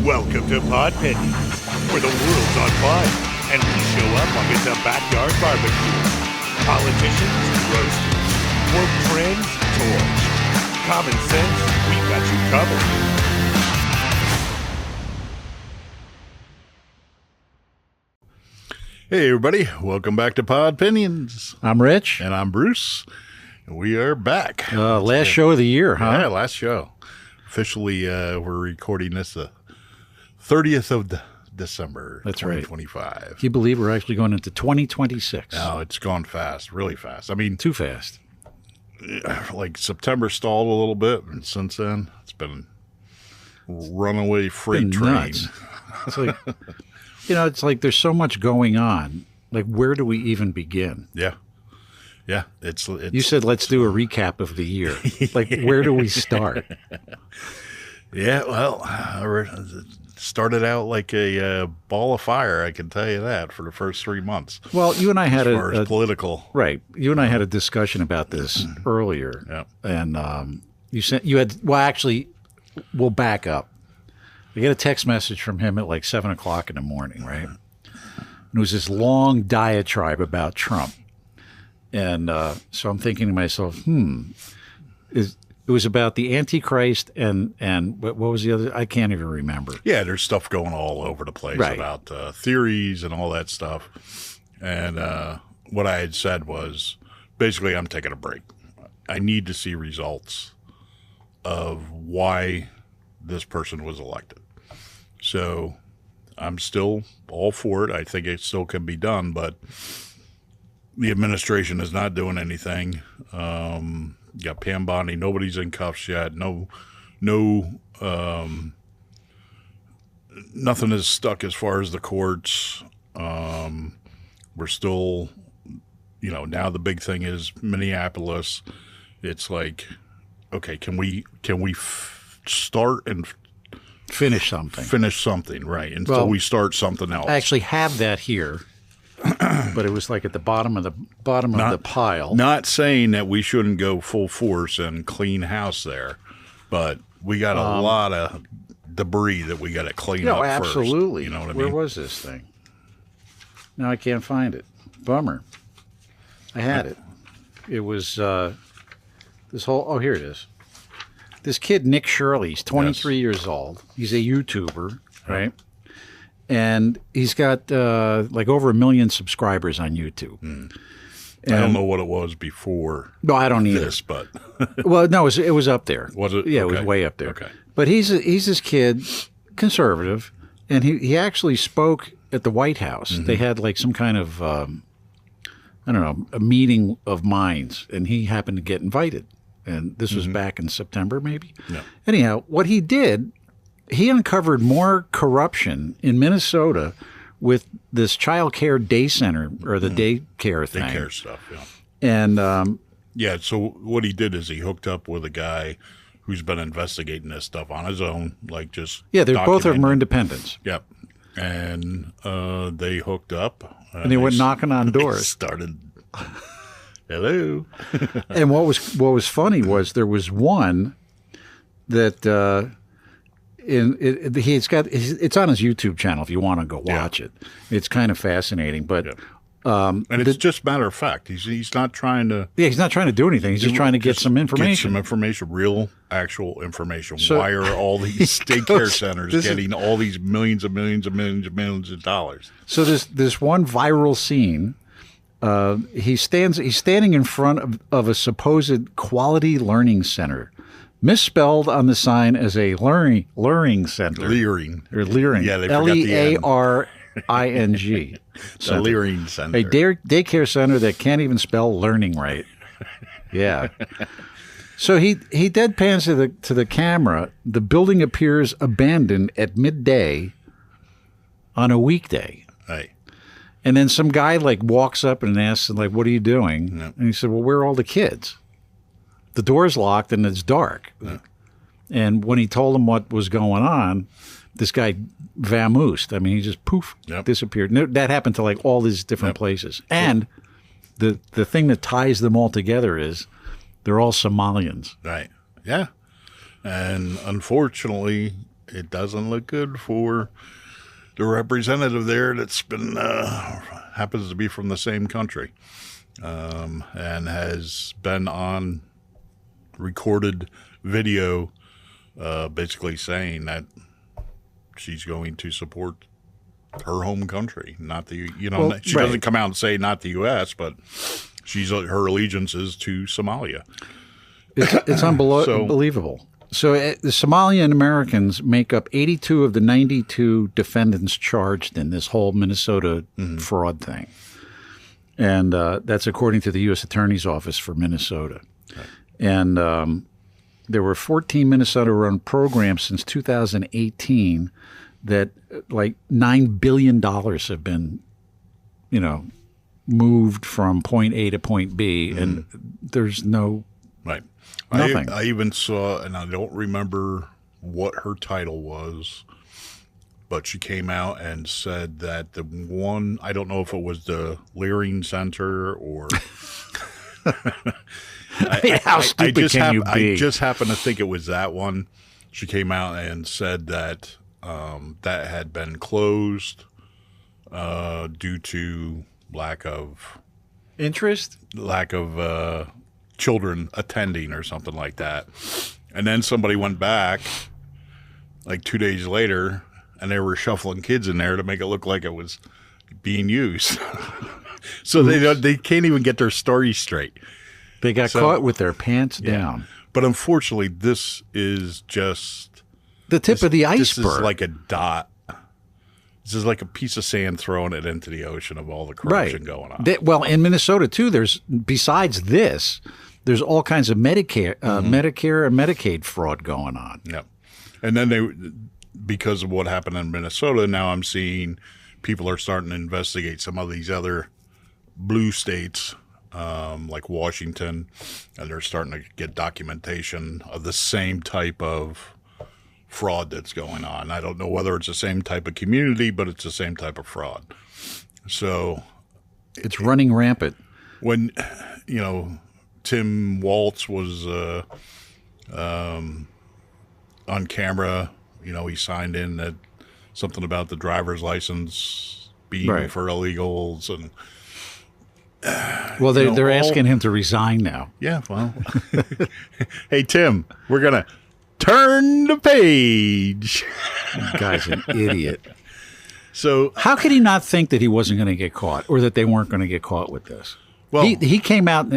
Welcome to Podpinions, where the world's on fire, and we show up like it's a backyard barbecue. Politicians, roasted. Woke trends, torched. Common sense, we've got you covered. Hey everybody, welcome back to Podpinions. I'm Rich. And I'm Bruce. And we are back. Last show of the year, huh? Yeah, last show. Officially, we're recording this the 30th of December, That's 2025. Right. Can you believe we're actually going into 2026? No, it's gone fast, really fast. I mean, too fast. Like September stalled a little bit, and since then, it's been runaway freight train. Nuts. It's like, it's like there's so much going on. Like, where do we even begin? Yeah. Yeah. It's you said, let's do a recap of the year. Like, where do we start? Yeah, well, it started out like a ball of fire, I can tell you that, for the first 3 months. Well, you and I had a political. Right. You and I had a discussion about this earlier. Yeah. And actually, we'll back up. I get a text message from him at like 7 o'clock in the morning, right? And it was this long diatribe about Trump. And so I'm thinking to myself, it was about the Antichrist and what was the other? I can't even remember. Yeah, there's stuff going all over the place about theories and all that stuff. And what I had said was, basically, I'm taking a break. I need to see results of why this person was elected. So I'm still all for it. I think it still can be done, but the administration is not doing anything. You got Pam Bondi. Nobody's in cuffs yet. Nothing is stuck as far as the courts. We're still, now the big thing is Minneapolis. It's like, okay, can we start and finish something? Finish something, right? Until we start something else. I actually have that here. But it was like at the bottom of the pile. Not saying that we shouldn't go full force and clean house there, but we got a lot of debris that we got to clean up absolutely. First. You know what I mean? mean? Where was this thing? Now I can't find it. Bummer. I had it. It was this whole. Oh, here it is. This kid Nick Shirley. He's 23 years old. He's a YouTuber, right? And he's got like over 1 million subscribers on YouTube. I don't know what it was before. No, I don't either. This, but well, no, it was up there. Was it? Yeah, okay. It was way up there. Okay. But he's this kid, conservative, and he actually spoke at the White House. Mm-hmm. They had like some kind of a meeting of minds, and he happened to get invited. And this was back in September, maybe. Yeah. Anyhow, what he did. He uncovered more corruption in Minnesota with this child care day center or the daycare thing. Daycare stuff, yeah. And so what he did is he hooked up with a guy who's been investigating this stuff on his own, like just they're both of them are independents. Yep, and they hooked up, and they went knocking on doors. Started, hello. And what was funny was there was one that. It's on his YouTube channel if you want to go watch it. It's kind of fascinating, but and it's just matter of fact. He's not trying to. Yeah, he's not trying to do anything. He's just trying to get some information. Real, actual information. So, why are all these daycare centers getting all these millions and millions and millions and millions of dollars? So this one viral scene. He's standing in front of a supposed quality learning center. Misspelled on the sign as a learning center. Leering. Or leering. Yeah, they forgot the N. Learing. The Leering Center. A daycare center that can't even spell learning right. Yeah. So he deadpans to the camera. The building appears abandoned at midday on a weekday. Right. And then some guy like walks up and asks him, like, what are you doing? Yep. And he said, well, where are all the kids? The door's locked and it's dark. Yeah. And when he told him what was going on, this guy vamoosed. I mean, he just disappeared. And that happened to like all these different places. And the thing that ties them all together is they're all Somalians. Right. Yeah. And unfortunately, it doesn't look good for the representative there that's been happens to be from the same country, and has been on recorded video basically saying that she's going to support her home country, not the, she doesn't come out and say not the U.S., but her allegiance is to Somalia. It's unbelievable. So the Somalian Americans make up 82 of the 92 defendants charged in this whole Minnesota fraud thing. And that's according to the U.S. Attorney's Office for Minnesota. Right. And there were 14 Minnesota-run programs since 2018 that like $9 billion have been, moved from point A to point B, and there's no nothing. I even saw, and I don't remember what her title was, but she came out and said that the one, I don't know if it was the Leering Center or... How stupid can you be? I just happen to think it was that one. She came out and said that that had been closed due to lack of children attending or something like that. And then somebody went back like 2 days later, and they were shuffling kids in there to make it look like it was being used. So they can't even get their story straight. They got caught with their pants down. But unfortunately, this is just the tip of the iceberg. This is like a dot. This is like a piece of sand throwing it into the ocean of all the corruption going on. Well, in Minnesota too, besides this, there's all kinds of Medicare and Medicaid fraud going on. Yep. And then because of what happened in Minnesota, now I'm seeing people are starting to investigate some of these other blue states, like Washington, and they're starting to get documentation of the same type of fraud that's going on. I don't know whether it's the same type of community, but it's the same type of fraud. So it's running rampant. When, Tim Waltz was on camera, he signed in that something about the driver's license being for illegals, and well, they're asking him to resign now. Yeah, well, hey Tim, we're gonna turn the page. The guy's an idiot. So how could he not think that he wasn't going to get caught, or that they weren't going to get caught with this? Well, he came out.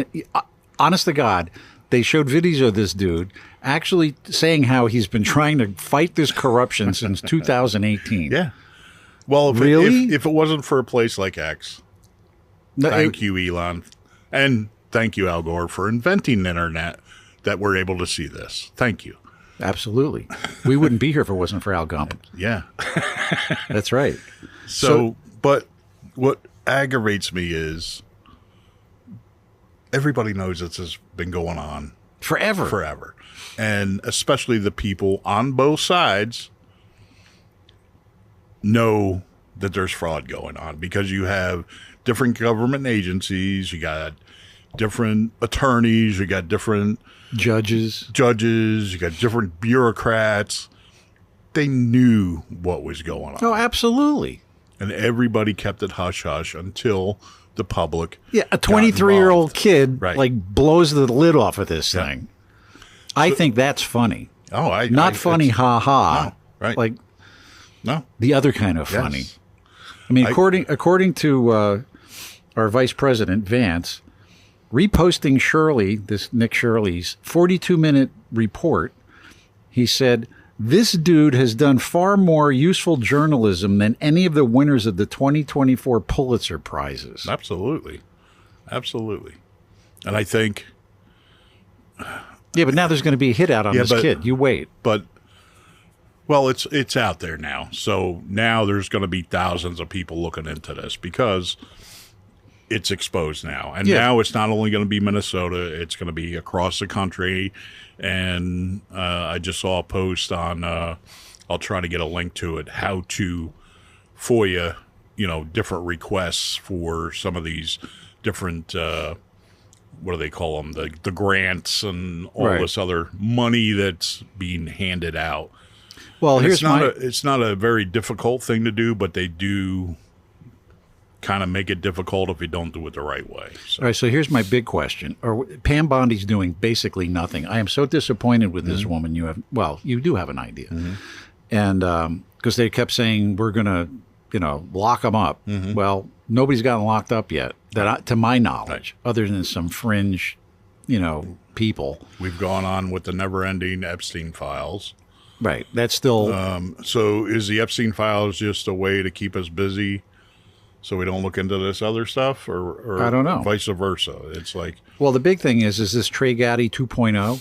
Honest to God, they showed videos of this dude actually saying how he's been trying to fight this corruption since 2018. Yeah. Well, if it wasn't for a place like X, thank you, Elon, and thank you, Al Gore, for inventing the internet that we're able to see this. Thank you. Absolutely. We wouldn't be here if it wasn't for Al Gump. Yeah. That's right. So, but what aggravates me is everybody knows this has been going on forever. And especially the people on both sides know that there's fraud going on, because you have different government agencies, you got different attorneys, you got different judges, you got different bureaucrats. They knew what was going on. Oh, absolutely. And everybody kept it hush-hush until the public. Yeah, a 23-year-old kid blows the lid off of this thing. I think that's funny. Oh, not funny, ha ha. No, right? Like, no, the other kind of funny. Yes. I mean, according to our Vice President Vance, reposting Nick Shirley's 42-minute report, he said, "This dude has done far more useful journalism than any of the winners of the 2024 Pulitzer Prizes." Absolutely. And I think... Yeah, but now there's going to be a hit out on this kid. You wait. But, well, it's out there now. So now there's going to be thousands of people looking into this because it's exposed now. And now it's not only going to be Minnesota, it's going to be across the country. And I just saw a post on, I'll try to get a link to it, how to FOIA, different requests for some of these different, what do they call them? The grants and all this other money that's being handed out. Well, And here's it's not a very difficult thing to do, but they do kind of make it difficult if you don't do it the right way. So. All right, so here's my big question. Pam Bondi's doing basically nothing. I am so disappointed with this woman. You do have an idea. And because they kept saying, we're going to, lock them up. Well, nobody's gotten locked up yet, to my knowledge, other than some fringe, people. We've gone on with the never-ending Epstein files. Right. That's still... So is the Epstein files just a way to keep us busy so we don't look into this other stuff, or I don't know. Vice versa? It's like, well, the big thing is this Trey Gowdy 2.0,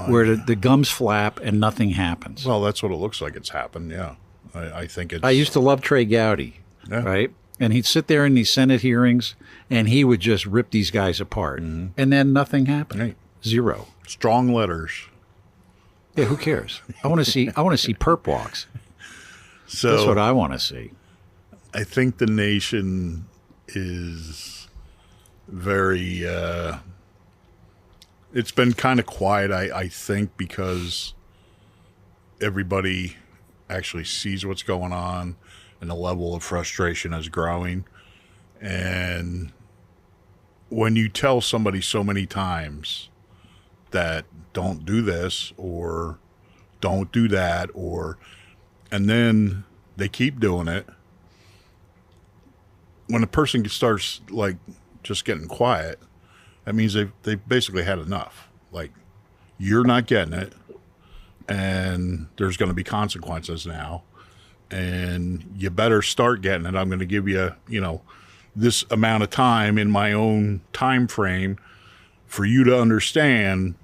where the gums flap and nothing happens. well, that's what it looks like it's happened. Yeah, I think it's. I used to love Trey Gowdy, right? And he'd sit there in these Senate hearings, and he would just rip these guys apart, and then nothing happened. Right. Zero. Strong letters. Yeah, who cares? I want to see perp walks. So That's what I want to see. I think the nation is very. It's been kind of quiet, I think, because everybody actually sees what's going on, and the level of frustration is growing. And when you tell somebody so many times that don't do this or don't do that, and then they keep doing it, when a person starts like just getting quiet, that means they've basically had enough. Like, you're not getting it, and there's going to be consequences now, and you better start getting it. I'm going to give you, this amount of time in my own time frame for you to understand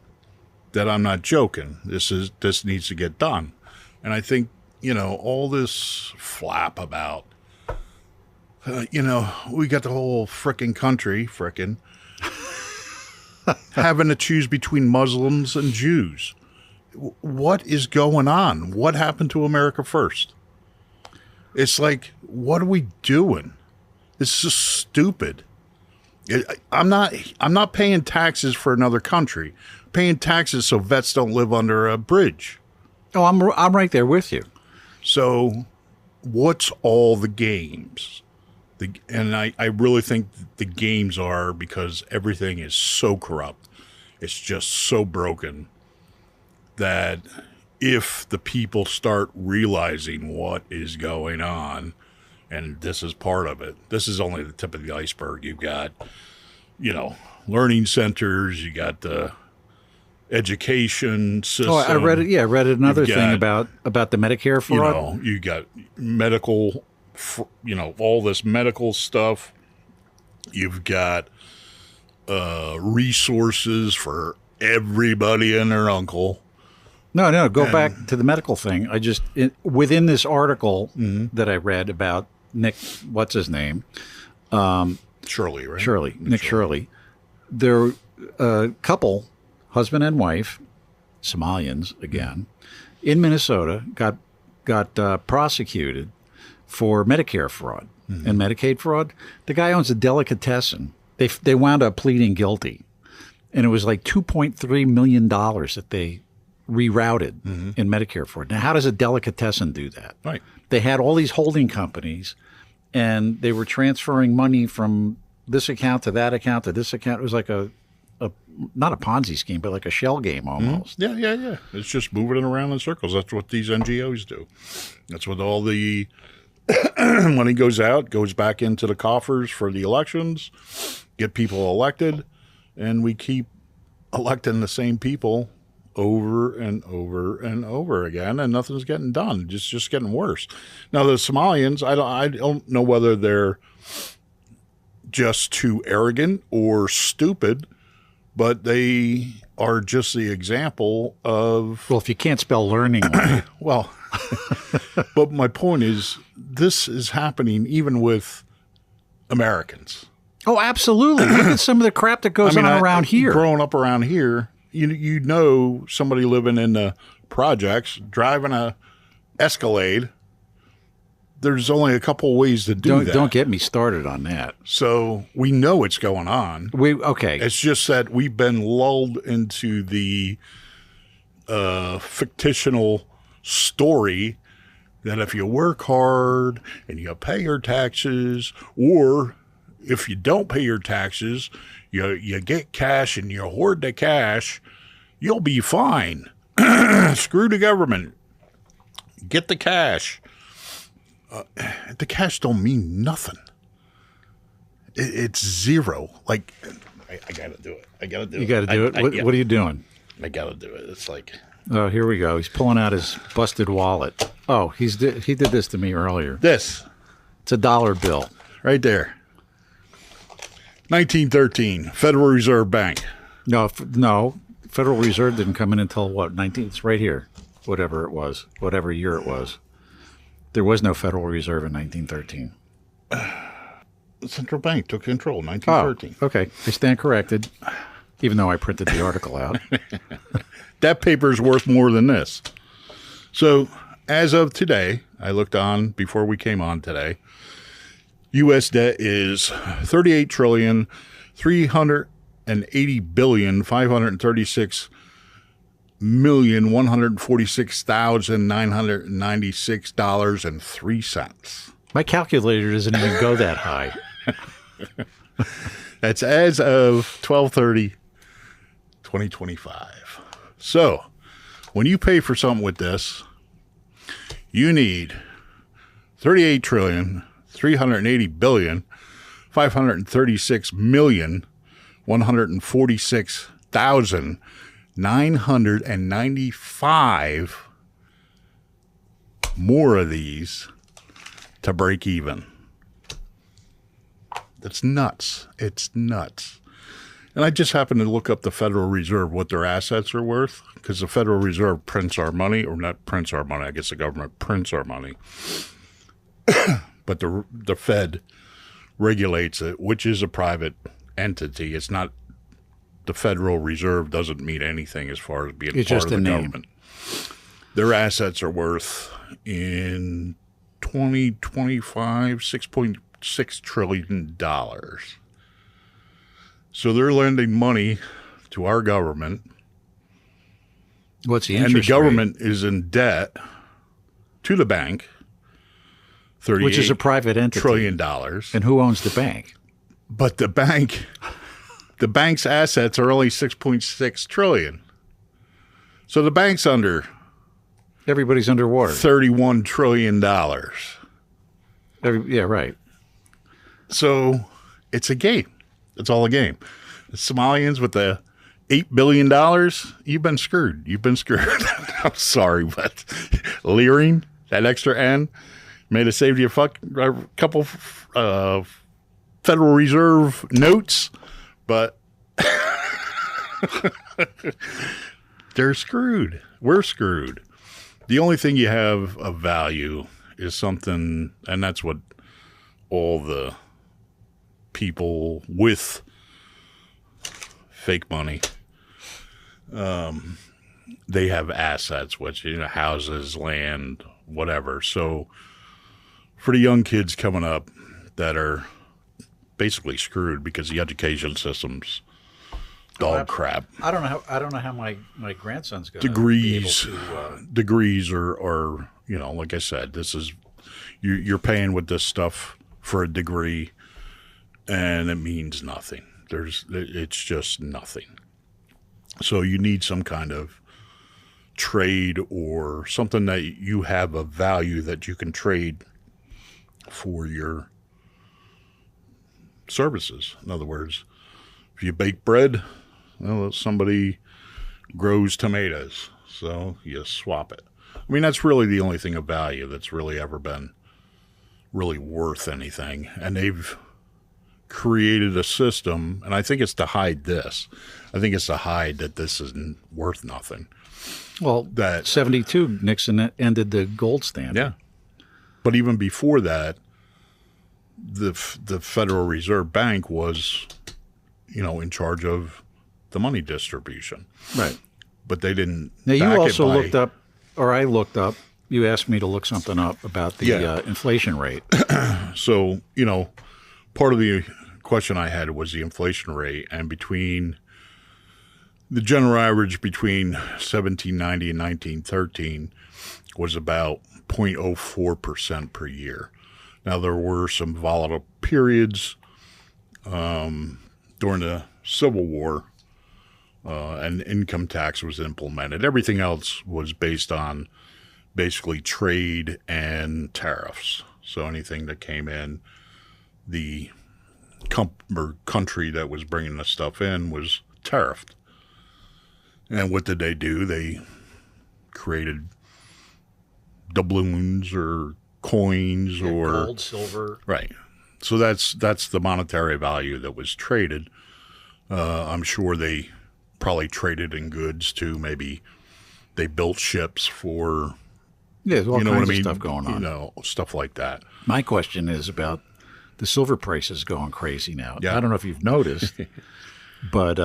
that I'm not joking. This needs to get done. And I think, all this flap about, we got the whole frickin' country, having to choose between Muslims and Jews. What is going on? What happened to America first? It's like, what are we doing? It's just stupid. I'm not paying taxes for another country. I'm paying taxes so vets don't live under a bridge. Oh, I'm right there with you. So, what's all the games? And I really think the games are because everything is so corrupt. It's just so broken that if the people start realizing what is going on, and this is part of it, this is only the tip of the iceberg. You've got, learning centers, you got the education system. Oh, I read it. Yeah, I read another thing about the Medicare fraud. You got medical, all this medical stuff. You've got resources for everybody and their uncle. No, go back to the medical thing. Within this article that I read about Nick, what's his name? Shirley, right? Shirley, Nick Shirley. They're a couple, husband and wife, Somalians again, in Minnesota, got prosecuted for Medicare fraud and Medicaid fraud. The guy owns a delicatessen. They wound up pleading guilty, and it was like $2.3 million that they rerouted in Medicare fraud. Now, how does a delicatessen do that? Right. They had all these holding companies, and they were transferring money from this account to that account to this account. It was like a not a Ponzi scheme, but like a shell game almost. Yeah. It's just moving it around in circles. That's what these NGOs do. That's what all the money goes back into the coffers for the elections, get people elected, and we keep electing the same people over and over and over again, and nothing's getting done. It's just getting worse. Now, the Somalians, I don't know whether they're just too arrogant or stupid, but they are just the example of... Well, if you can't spell learning right. Well, but my point is, this is happening even with Americans. Oh, absolutely. Look at some of the crap that goes on around here. Growing up around here, you know somebody living in the projects, driving a Escalade. There's only a couple ways to do that. Don't get me started on that. So we know what's going on. Okay. It's just that we've been lulled into the fictional story that if you work hard and you pay your taxes, or if you don't pay your taxes, you get cash and you hoard the cash, you'll be fine. Screw the government. Get the cash. The cash don't mean nothing. It's zero. Like, I got to do it. I got to do it. You got to do it? What are you doing? I got to do it. It's like... Oh, here we go. He's pulling out his busted wallet. Oh, he did this to me earlier. This. It's a $1 bill. Right there. 1913, Federal Reserve Bank. No, Federal Reserve didn't come in until what? It's right here. Whatever it was, whatever year it was. There was no Federal Reserve in 1913. The central bank took control in 1913. Oh, okay. I stand corrected, even though I printed the article out. That paper is worth more than this. So, as of today, I looked on before we came on today, U.S. debt is $38,380,536,146,996.03. My calculator doesn't even go that high. That's as of 12/30/2025. So, when you pay for something with this, you need $38,380,536,146,995 more of these to break even. That's nuts. It's nuts. And I just happened to look up the Federal Reserve, what their assets are worth, because the Federal Reserve prints our money, or not prints our money, I guess the government prints our money. But the Fed regulates it, which is a private entity. It's not, the Federal Reserve doesn't mean anything as far as being it's part just of the a government. Their assets are worth, in 2025, $6.6 trillion. So they're lending money to our government. What's the interest And the government is in debt to the bank, which is a private entity. $38 trillion. And who owns the bank? But the bank's assets are only $6.6 trillion. So the bank's under Everybody's underwater. $31 trillion. Yeah, right. So it's a game. It's all a game. The Somalians with the $8 billion, you've been screwed. You've been screwed. I'm sorry, but leering, that extra N, may have saved you a couple Federal Reserve notes, but they're screwed. We're screwed. The only thing you have of value is something, and that's what all the people with fake money, they have assets, which, houses, land, whatever. So for the young kids coming up that are basically screwed because the education system's dog crap. I don't know how my grandson's going Degrees are like I said, this is you're paying with this stuff for a degree, and it means nothing. It's just nothing. So you need some kind of trade or something that you have a value that you can trade for your services. In other words, if you bake bread, well, somebody grows tomatoes, so you swap it. I mean, that's really the only thing of value that's really ever been really worth anything. And they've created a system, and I think it's to hide this. I think it's to hide that this isn't worth nothing. Well, that 72, Nixon ended the gold standard. Yeah. But even before that, the Federal Reserve Bank was, in charge of the money distribution. Right. But they didn't. Now, you also looked up, or I looked up, you asked me to look something up about the inflation rate. So, part of the question I had was the inflation rate, and between the general average between 1790 and 1913 was about 0.04% per year. Now, there were some volatile periods during the Civil War, and income tax was implemented. Everything else was based on basically trade and tariffs. So anything that came in, the country that was bringing the stuff in was tariffed. And what did they do? They created doubloons or coins or gold, silver. Right. So that's the monetary value that was traded. I'm sure they probably traded in goods too. Maybe they built ships for, Yeah, there's all kinds of stuff going on. You know, stuff like that. My question is about the silver prices going crazy now. Yeah. I don't know if you've noticed, but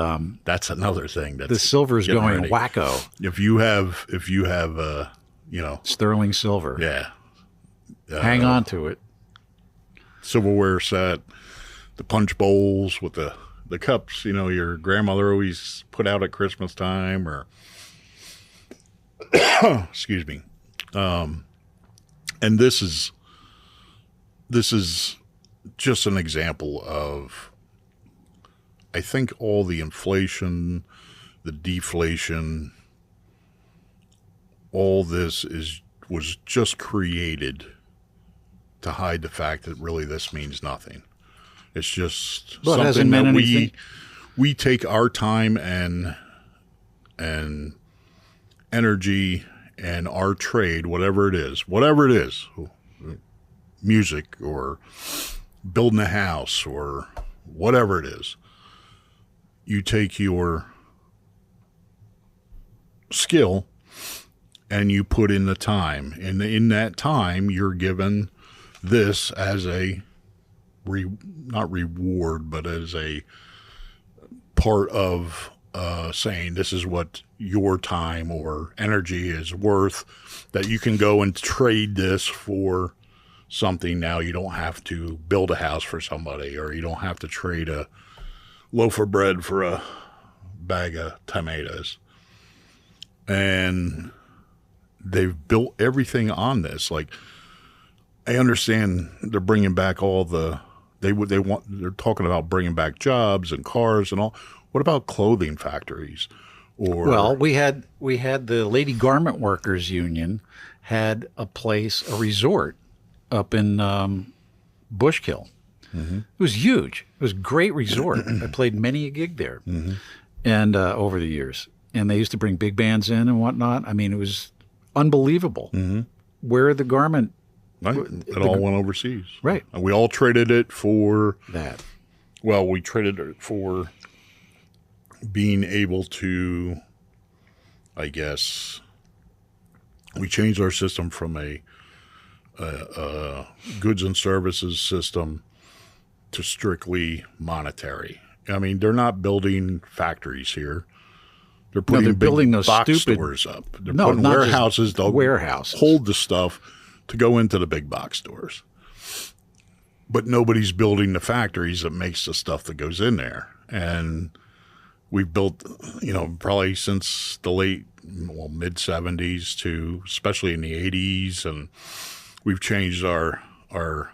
that's another thing. The silver is going ready. wacko. If you have, sterling silver. Yeah. Hang on to it. Silverware set, the punch bowls with the cups, your grandmother always put out at Christmas time, or excuse me. And this is just an example of, I think, all the inflation, the deflation, all this was just created to hide the fact that really this means nothing. It's just something that we take our time and energy and our trade, whatever it is, music or building a house or whatever it is, you take your skill and you put in the time. And in that time, you're given this as a not reward, but as a part of saying this is what your time or energy is worth, that you can go and trade this for something. Now you don't have to build a house for somebody, or you don't have to trade a loaf of bread for a bag of tomatoes. And they've built everything on this. Like, I understand they're bringing back all they're talking about bringing back jobs and cars and all. What about clothing factories? Well, we had the Lady Garment Workers Union had a resort up in Bushkill. Mm-hmm. It was huge. It was a great resort. I played many a gig there, mm-hmm. and over the years. And they used to bring big bands in and whatnot. I mean, it was unbelievable. Mm-hmm. Where the garment... Right. It all went overseas. Right. And we all traded it for... that. Well, we traded it for being able to, I guess... We changed our system from a goods and services system to strictly monetary. I mean, they're not building factories here. They're putting building those box stupid stores up. They're putting warehouses. They'll hold the stuff to go into the big box stores. But nobody's building the factories that makes the stuff that goes in there. And we've built, probably since the mid 70s to especially in the 80s, and we've changed our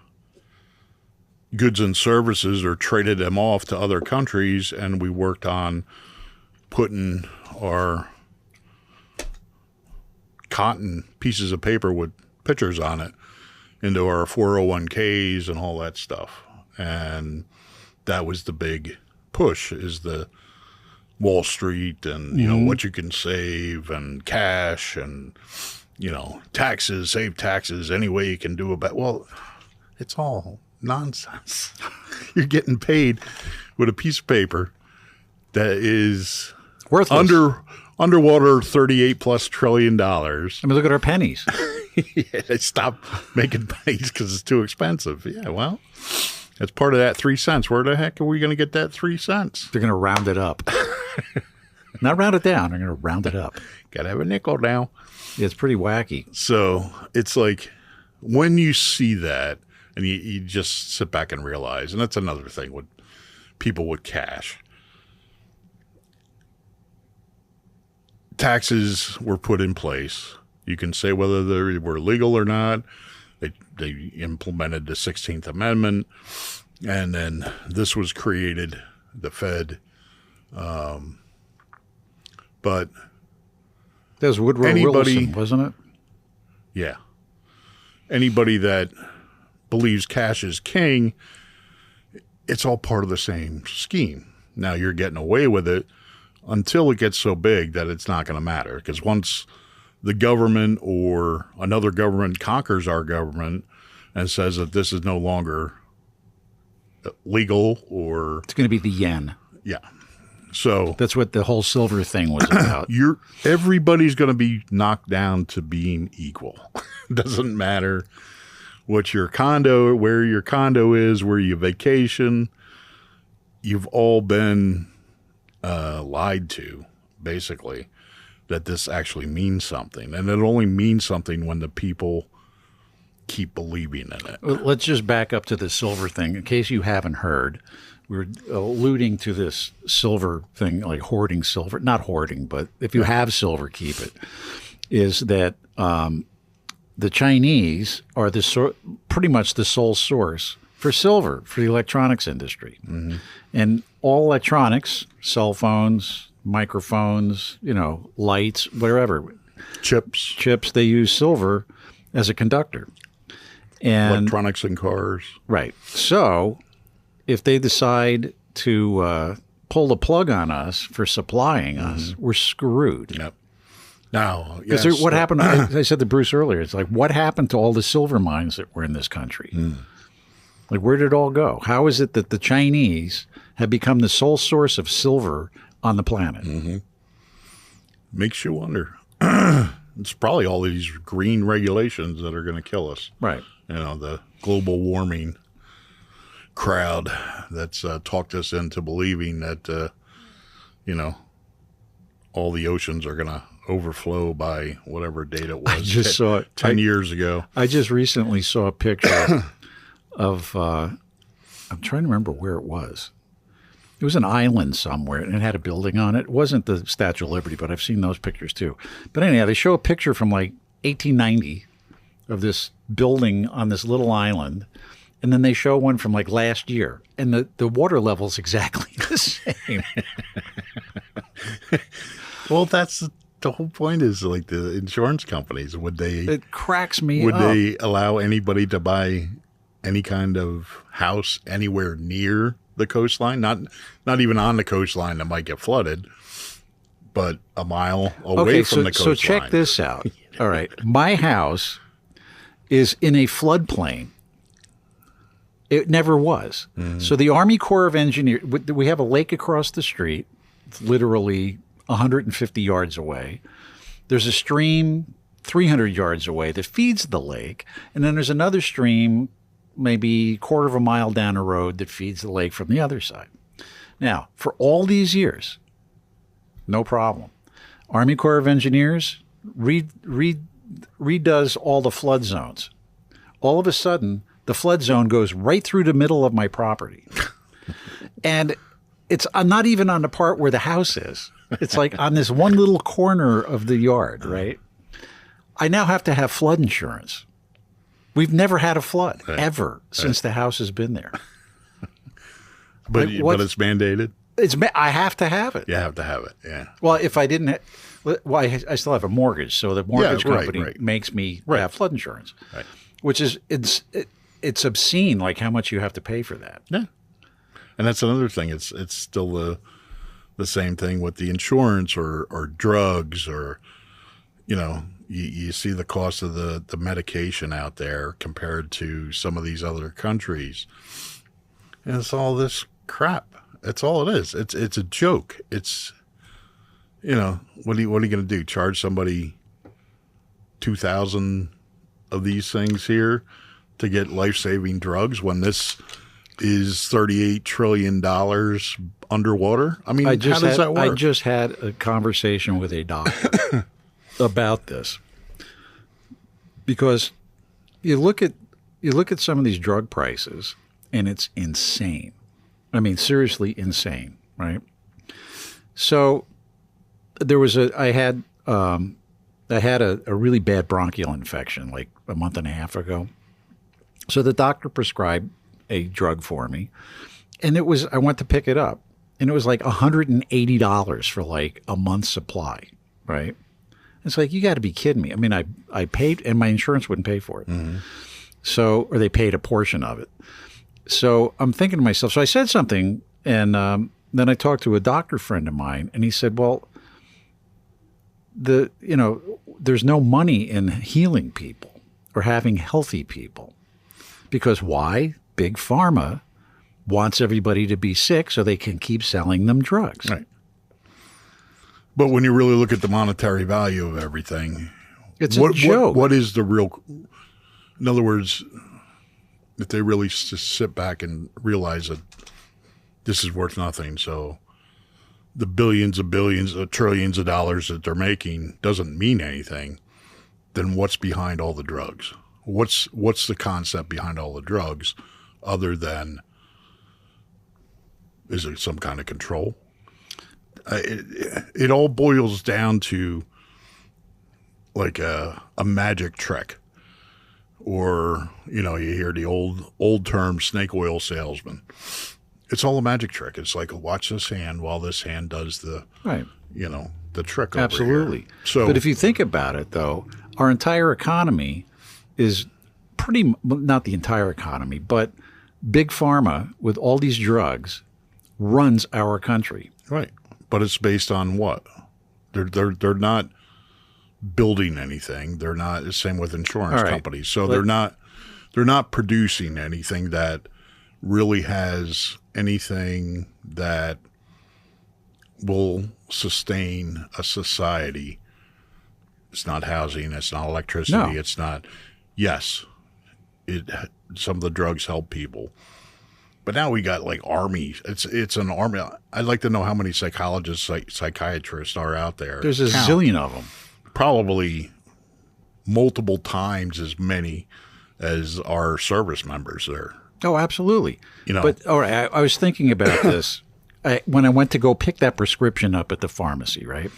goods and services or traded them off to other countries, and we worked on putting our cotton pieces of paper with pictures on it into our 401ks and all that stuff. And that was the big push, is the Wall Street and, mm-hmm. What you can save and cash and, taxes, save taxes, any way you can do about. Well, it's all nonsense. You're getting paid with a piece of paper that is worthless. Underwater $38+ trillion. I mean, look at our pennies. Yeah, they stopped making pennies because it's too expensive. Yeah, well, that's part of that 3 cents. Where the heck are we going to get that 3 cents? They're going to round it up. Not round it down. They're going to round it up. Got to have a nickel now. Yeah, it's pretty wacky. So it's like when you see that and you just sit back and realize, and that's another thing with people with cash. Taxes were put in place You can say whether they were legal or not. They implemented the 16th Amendment, and then this was created, the Fed. But that was Woodrow Wilson, wasn't it? Yeah. Anybody that believes cash is king, it's all part of the same scheme. Now you're getting away with it until it gets so big that it's not going to matter. Because once the government or another government conquers our government and says that this is no longer legal, or it's going to be the yen. Yeah. So that's what the whole silver thing was about. Everybody's going to be knocked down to being equal. Doesn't matter what your condo, where your condo is, where you vacation. You've all been lied to, basically, that this actually means something. And it only means something when the people keep believing in it. Let's just back up to the silver thing. In case you haven't heard, we're alluding to this silver thing, like hoarding silver. Not hoarding, but if you have silver, keep it. Is that the Chinese are pretty much the sole source for silver for the electronics industry. Mm-hmm. And all electronics, cell phones, microphones, lights, whatever. Chips, they use silver as a conductor. And electronics in cars. Right. So if they decide to pull the plug on us for supplying us, we're screwed. Yep. Now, because what happened, I said to Bruce earlier, it's like, what happened to all the silver mines that were in this country? Like, where did it all go? How is it that the Chinese have become the sole source of silver on the planet? Mm-hmm. Makes you wonder. It's probably all these green regulations that are going to kill us. Right. The global warming crowd that's talked us into believing that, all the oceans are going to overflow by whatever date it was. I just saw it 10 years ago. I just recently saw a picture of, I'm trying to remember where it was. It was an island somewhere, and it had a building on it. It wasn't the Statue of Liberty, but I've seen those pictures too. But anyhow, they show a picture from like 1890 of this building on this little island, and then they show one from like last year, and the water level's exactly the same. Well, that's the whole point. Is like the insurance companies, it cracks me would up. They allow anybody to buy any kind of house anywhere near the coastline? Not even on the coastline that might get flooded, but a mile away from the coastline. So check this out. All right. My house is in a floodplain. It never was. Mm-hmm. So the Army Corps of Engineers, we have a lake across the street. It's literally 150 yards away. There's a stream 300 yards away that feeds the lake. And then there's another stream maybe a quarter of a mile down a road that feeds the lake from the other side. Now, for all these years, no problem. Army Corps of Engineers redoes all the flood zones. All of a sudden, the flood zone goes right through the middle of my property. And I'm not even on the part where the house is. It's like on this one little corner of the yard, right? I now have to have flood insurance. We've never had a flood, ever, since the house has been there. But it's mandated? I have to have it. You have to have it, yeah. Well, if I didn't I still have a mortgage, so the mortgage company makes me have flood insurance, which is it's obscene, like how much you have to pay for that. Yeah, and that's another thing. It's still the same thing with the insurance or drugs or, you see the cost of the medication out there compared to some of these other countries. And it's all this crap. That's all it is. It's a joke. It's, what are you going to do? Charge somebody 2,000 of these things here to get life-saving drugs when this is $38 trillion underwater? I mean, how does that work? I just had a conversation with a doctor about this, because you look at some of these drug prices and it's insane. I mean, seriously insane, right? So I had I had a really bad bronchial infection like a month and a half ago. So the doctor prescribed a drug for me, and I went to pick it up, and it was like $180 for like a month's supply, right? It's like, you got to be kidding me. I mean, I paid, and my insurance wouldn't pay for it. Mm-hmm. So, or they paid a portion of it. So I'm thinking to myself, so I said something, and then I talked to a doctor friend of mine, and he said, well, there's no money in healing people or having healthy people. Because why? Big Pharma wants everybody to be sick so they can keep selling them drugs. Right. But when you really look at the monetary value of everything, it's a joke. What is the real? In other words, if they really just sit back and realize that this is worth nothing, so the billions of trillions of dollars that they're making doesn't mean anything, then what's behind all the drugs? What's the concept behind all the drugs other than, is it some kind of control? It all boils down to like a magic trick, or you hear the old term snake oil salesman. It's all a magic trick. It's like, watch this hand while this hand does the right. The trick. Over Absolutely. Here. So, but if you think about it, though, our entire economy is not the entire economy, but Big Pharma with all these drugs runs our country. Right. But it's based on what? They're not building anything. They're not the same with insurance companies. So they're not producing anything that really has anything that will sustain a society. It's not housing. It's not electricity. No. It's not. Yes, some of the drugs help people. But now we got like armies. It's an army. I'd like to know how many psychologists, psychiatrists are out there. There's a zillion of them. Probably multiple times as many as our service members there. Oh, absolutely. But all right, I was thinking about this when I went to go pick that prescription up at the pharmacy, right?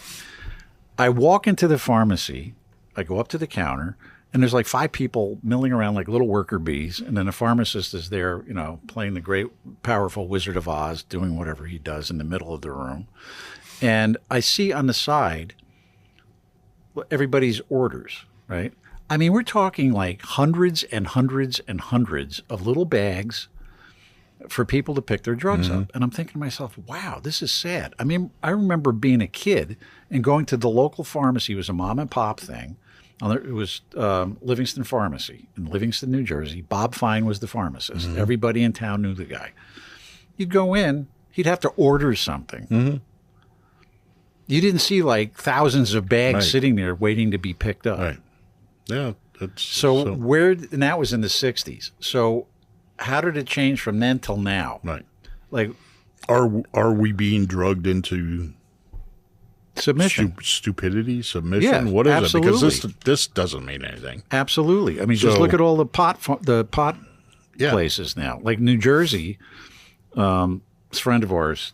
I walk into the pharmacy, I go up to the counter, and there's like 5 people milling around like little worker bees, and then a pharmacist is there, playing the great, powerful Wizard of Oz, doing whatever he does in the middle of the room. And I see on the side everybody's orders, right? I mean, we're talking like hundreds and hundreds and hundreds of little bags for people to pick their drugs up. And I'm thinking to myself, wow, this is sad. I mean, I remember being a kid and going to the local pharmacy. It was a mom and pop thing. It was Livingston Pharmacy in Livingston, New Jersey. Bob Fine was the pharmacist. Mm-hmm. Everybody in town knew the guy. You'd go in, he'd have to order something. Mm-hmm. You didn't see like thousands of bags sitting there waiting to be picked up. Right. Yeah. And that was in the 60s. So how did it change from then till now? Right. Like, are we being drugged into submission? Stupidity? Submission? Yeah, What is absolutely. it? Because this doesn't mean anything. Absolutely. I mean, just look at all the pot places now. Like New Jersey, this friend of ours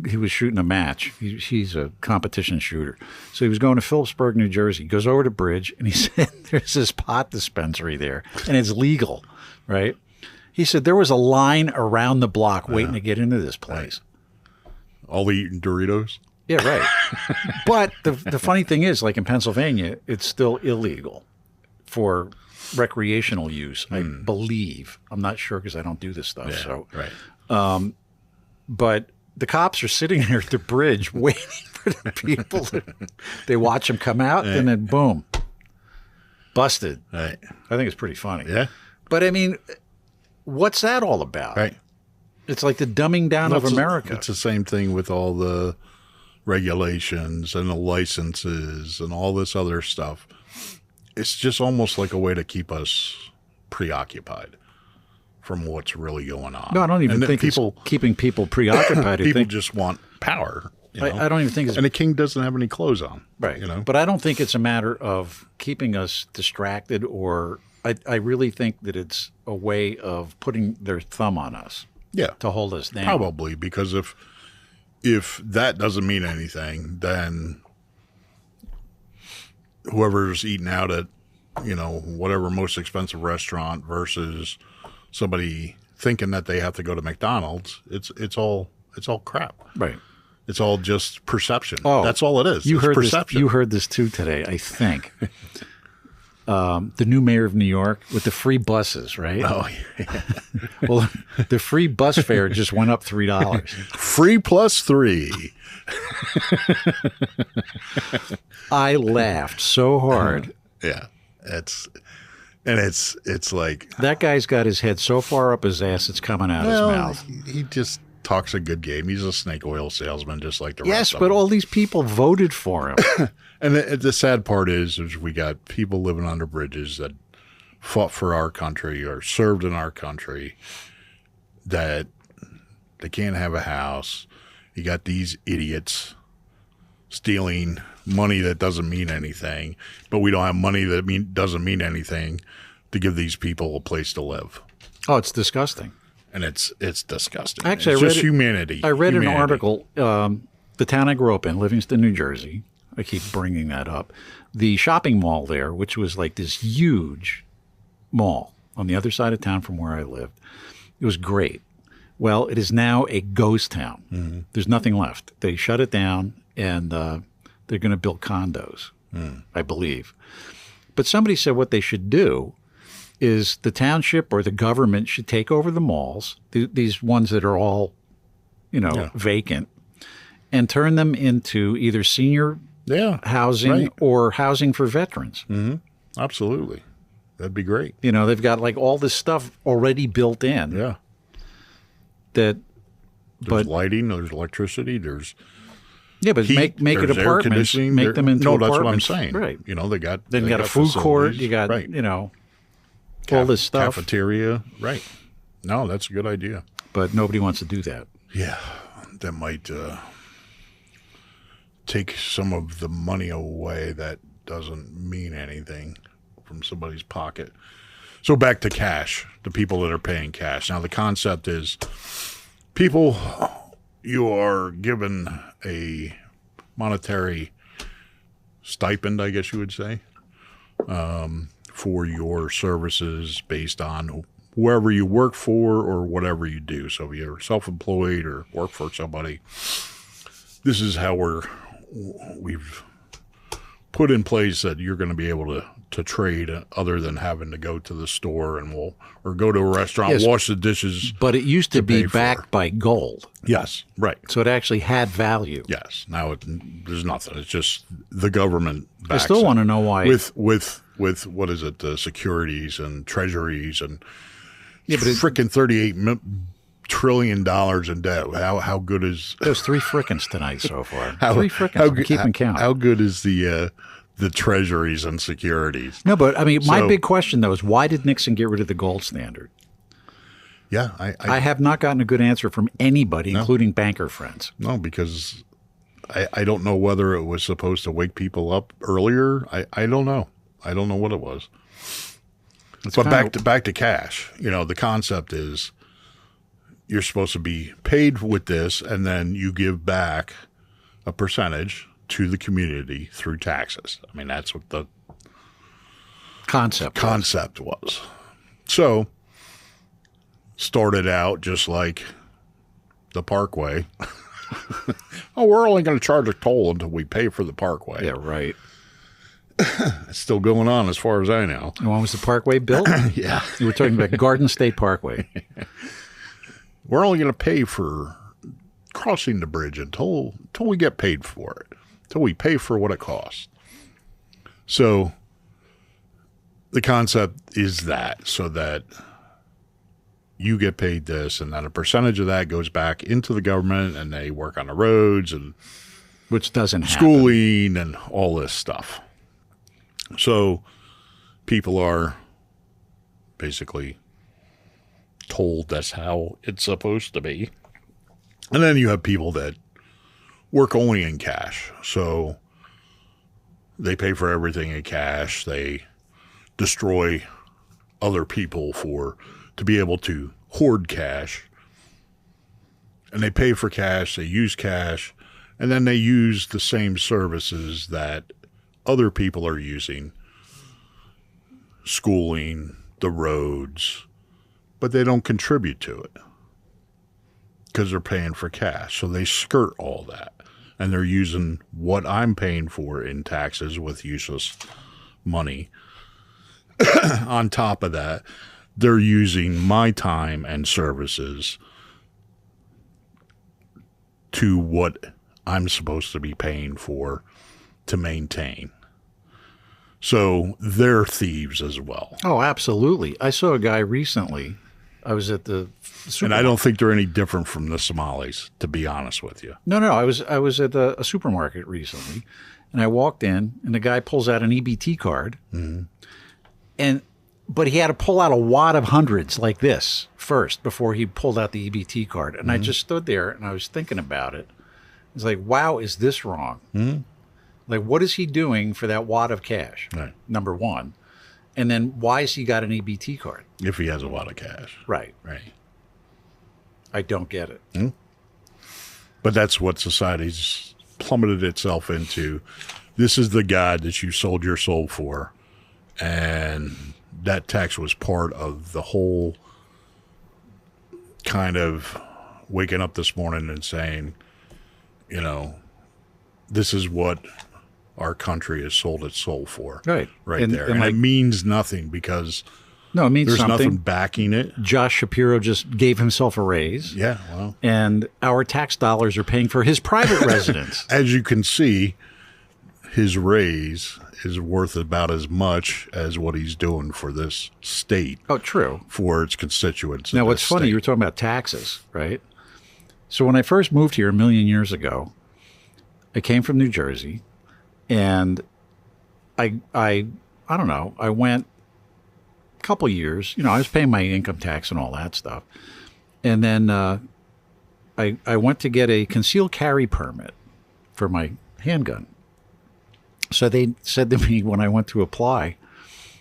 he was shooting a match. He's a competition shooter. So he was going to Phillipsburg, New Jersey. He goes over to Bridge, and he said, there's this pot dispensary there, and it's legal, right? He said there was a line around the block waiting to get into this place. All eating Doritos? Yeah, right. But the funny thing is, like in Pennsylvania, it's still illegal for recreational use, I believe. I'm not sure because I don't do this stuff. Yeah, so, right. But the cops are sitting there at the bridge waiting for the people. They watch them come out, and then boom, busted. Right. I think it's pretty funny. Yeah. But I mean, what's that all about? Right. It's like the dumbing down of America. It's the same thing with all the regulations and the licenses and all this other stuff. It's just almost like a way to keep us preoccupied from what's really going on. No, I don't even think it's keeping people preoccupied. People just want power. I don't even think it's... And the king doesn't have any clothes on. Right. But I don't think it's a matter of keeping us distracted, or I really think that it's a way of putting their thumb on us. Yeah. To hold us down. Probably, because if that doesn't mean anything, then whoever's eating out at, whatever most expensive restaurant versus somebody thinking that they have to go to McDonald's. It's all crap. Right. It's all just perception. Oh, that's all it is. You it's heard perception. this. You heard this too today, I think. The new mayor of New York with the free buses, right? Oh, yeah. Well, the free bus fare just went up $3. Free plus 3. I laughed so hard. Yeah, it's like that guy's got his head so far up his ass, it's coming out his mouth. He just talks a good game. He's a snake oil salesman, just like the rest Yes, of but them. all these people voted for him. And the sad part is we got people living under bridges that fought for our country or served in our country that they can't have a house. You got these idiots stealing money that doesn't mean anything, but we don't have money that doesn't mean anything to give these people a place to live. Oh, it's disgusting. And it's disgusting. Actually, it's just humanity. I read an article, the town I grew up in, Livingston, New Jersey. I keep bringing that up. The shopping mall there, which was like this huge mall on the other side of town from where I lived, it was great. Well, it is now a ghost town. Mm-hmm. There's nothing left. They shut it down, and they're going to build condos, I believe. But somebody said what they should do is the township or the government should take over the malls, these ones that are all, vacant, and turn them into either senior housing or housing for veterans. Mm-hmm. Absolutely. That'd be great. They've got like all this stuff already built in. Yeah. There's lighting, there's electricity, there's but heat, make it apartments, make them into apartments. No, that's what I'm saying. Right. They got a food court. You got all this stuff. Cafeteria. Right. No, that's a good idea. But nobody wants to do that. Yeah, that might take some of the money away that doesn't mean anything from somebody's pocket. So back to cash, the people that are paying cash. Now, the concept is people, you are given a monetary stipend, I guess you would say, for your services based on wherever you work for or whatever you do. So if you're self-employed or work for somebody, this is how we've put in place that you're going to be able to trade other than having to go to the store or go to a restaurant, wash the dishes. But it used to be backed by gold. Yes, right. So it actually had value. Yes. Now there's nothing. It's just the government backs I still want to know why. With what is it, securities and treasuries and freaking $38 trillion in debt. How good is... There's 3 frickins tonight so far. 3 frickins. I'm keeping count. How good is the treasuries and securities? No, but I mean, my big question though is why did Nixon get rid of the gold standard? Yeah, I have not gotten a good answer from anybody, including banker friends. No, because I don't know whether it was supposed to wake people up earlier. I don't know. I don't know what it was. But back to cash. The concept is you're supposed to be paid with this, and then you give back a percentage to the community through taxes. I mean, that's what the concept was. So, started out just like the Parkway. Oh, we're only going to charge a toll until we pay for the Parkway. Yeah, right. It's still going on as far as I know. And when was the Parkway built? Yeah. You were talking about Garden State Parkway. We're only going to pay for crossing the bridge until we get paid for it, until we pay for what it costs. So the concept is that so that you get paid this and then a percentage of that goes back into the government and they work on the roads and which doesn't schooling and all this stuff. So people are basically told that's how it's supposed to be. And then you have people that work only in cash. So they pay for everything in cash. They destroy other people to be able to hoard cash. And they pay for cash, they use cash, and then they use the same services that other people are using schooling, the roads, but they don't contribute to it because they're paying for cash. So they skirt all that. And they're using what I'm paying for in taxes with useless money. On top of that, they're using my time and services to what I'm supposed to be paying for to maintain. So they're thieves as well. Oh, absolutely. I saw a guy recently. I was at the supermarket. And I don't think they're any different from the Somalis, to be honest with you. No. I was at a supermarket recently, and I walked in, and the guy pulls out an EBT card, but he had to pull out a wad of hundreds like this first before he pulled out the EBT card. And I just stood there, and I was thinking about it. It's like, wow, is this wrong? Like, what is he doing for that wad of cash? Right. Number one. And then why has he got an EBT card? If he has a lot of cash. Right. Right. I don't get it. But that's what society's plummeted itself into. This is the God that you sold your soul for. And that tax was part of the whole kind of waking up this morning and saying, you know, this is what our country has sold its soul for. Right. And there. And like, it means nothing because no, it means there's something. nothing backing it. Josh Shapiro just gave himself a raise. Yeah, well. And our tax dollars are paying for his private residence. As you can see, his raise is worth about as much as what he's doing for this state. Oh, true. For its constituents. Now, what's funny, you were talking about taxes, right? So when I first moved here a million years ago, I came from New Jersey, and I don't know, I went a couple years, I was paying my income tax and all that stuff. And then I went to get a concealed carry permit for my handgun. So they said to me when I went to apply,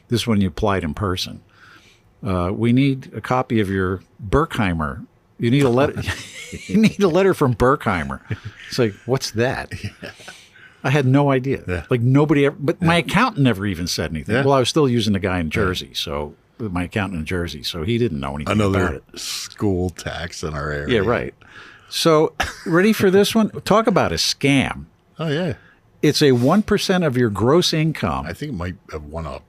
this is when you applied in person, we need a copy of your Berkheimer. You need a letter. You need a letter from Berkheimer. It's like, what's that? Yeah. I had no idea. Yeah. Like nobody ever, but my accountant never even said anything. Yeah. Well, I was still using the guy in Jersey, so my accountant in Jersey, so he didn't know anything about it. School tax in our area. Yeah, right. So, ready for this one? Talk about a scam. Oh yeah. It's a 1% of your gross income. I think it might have went up.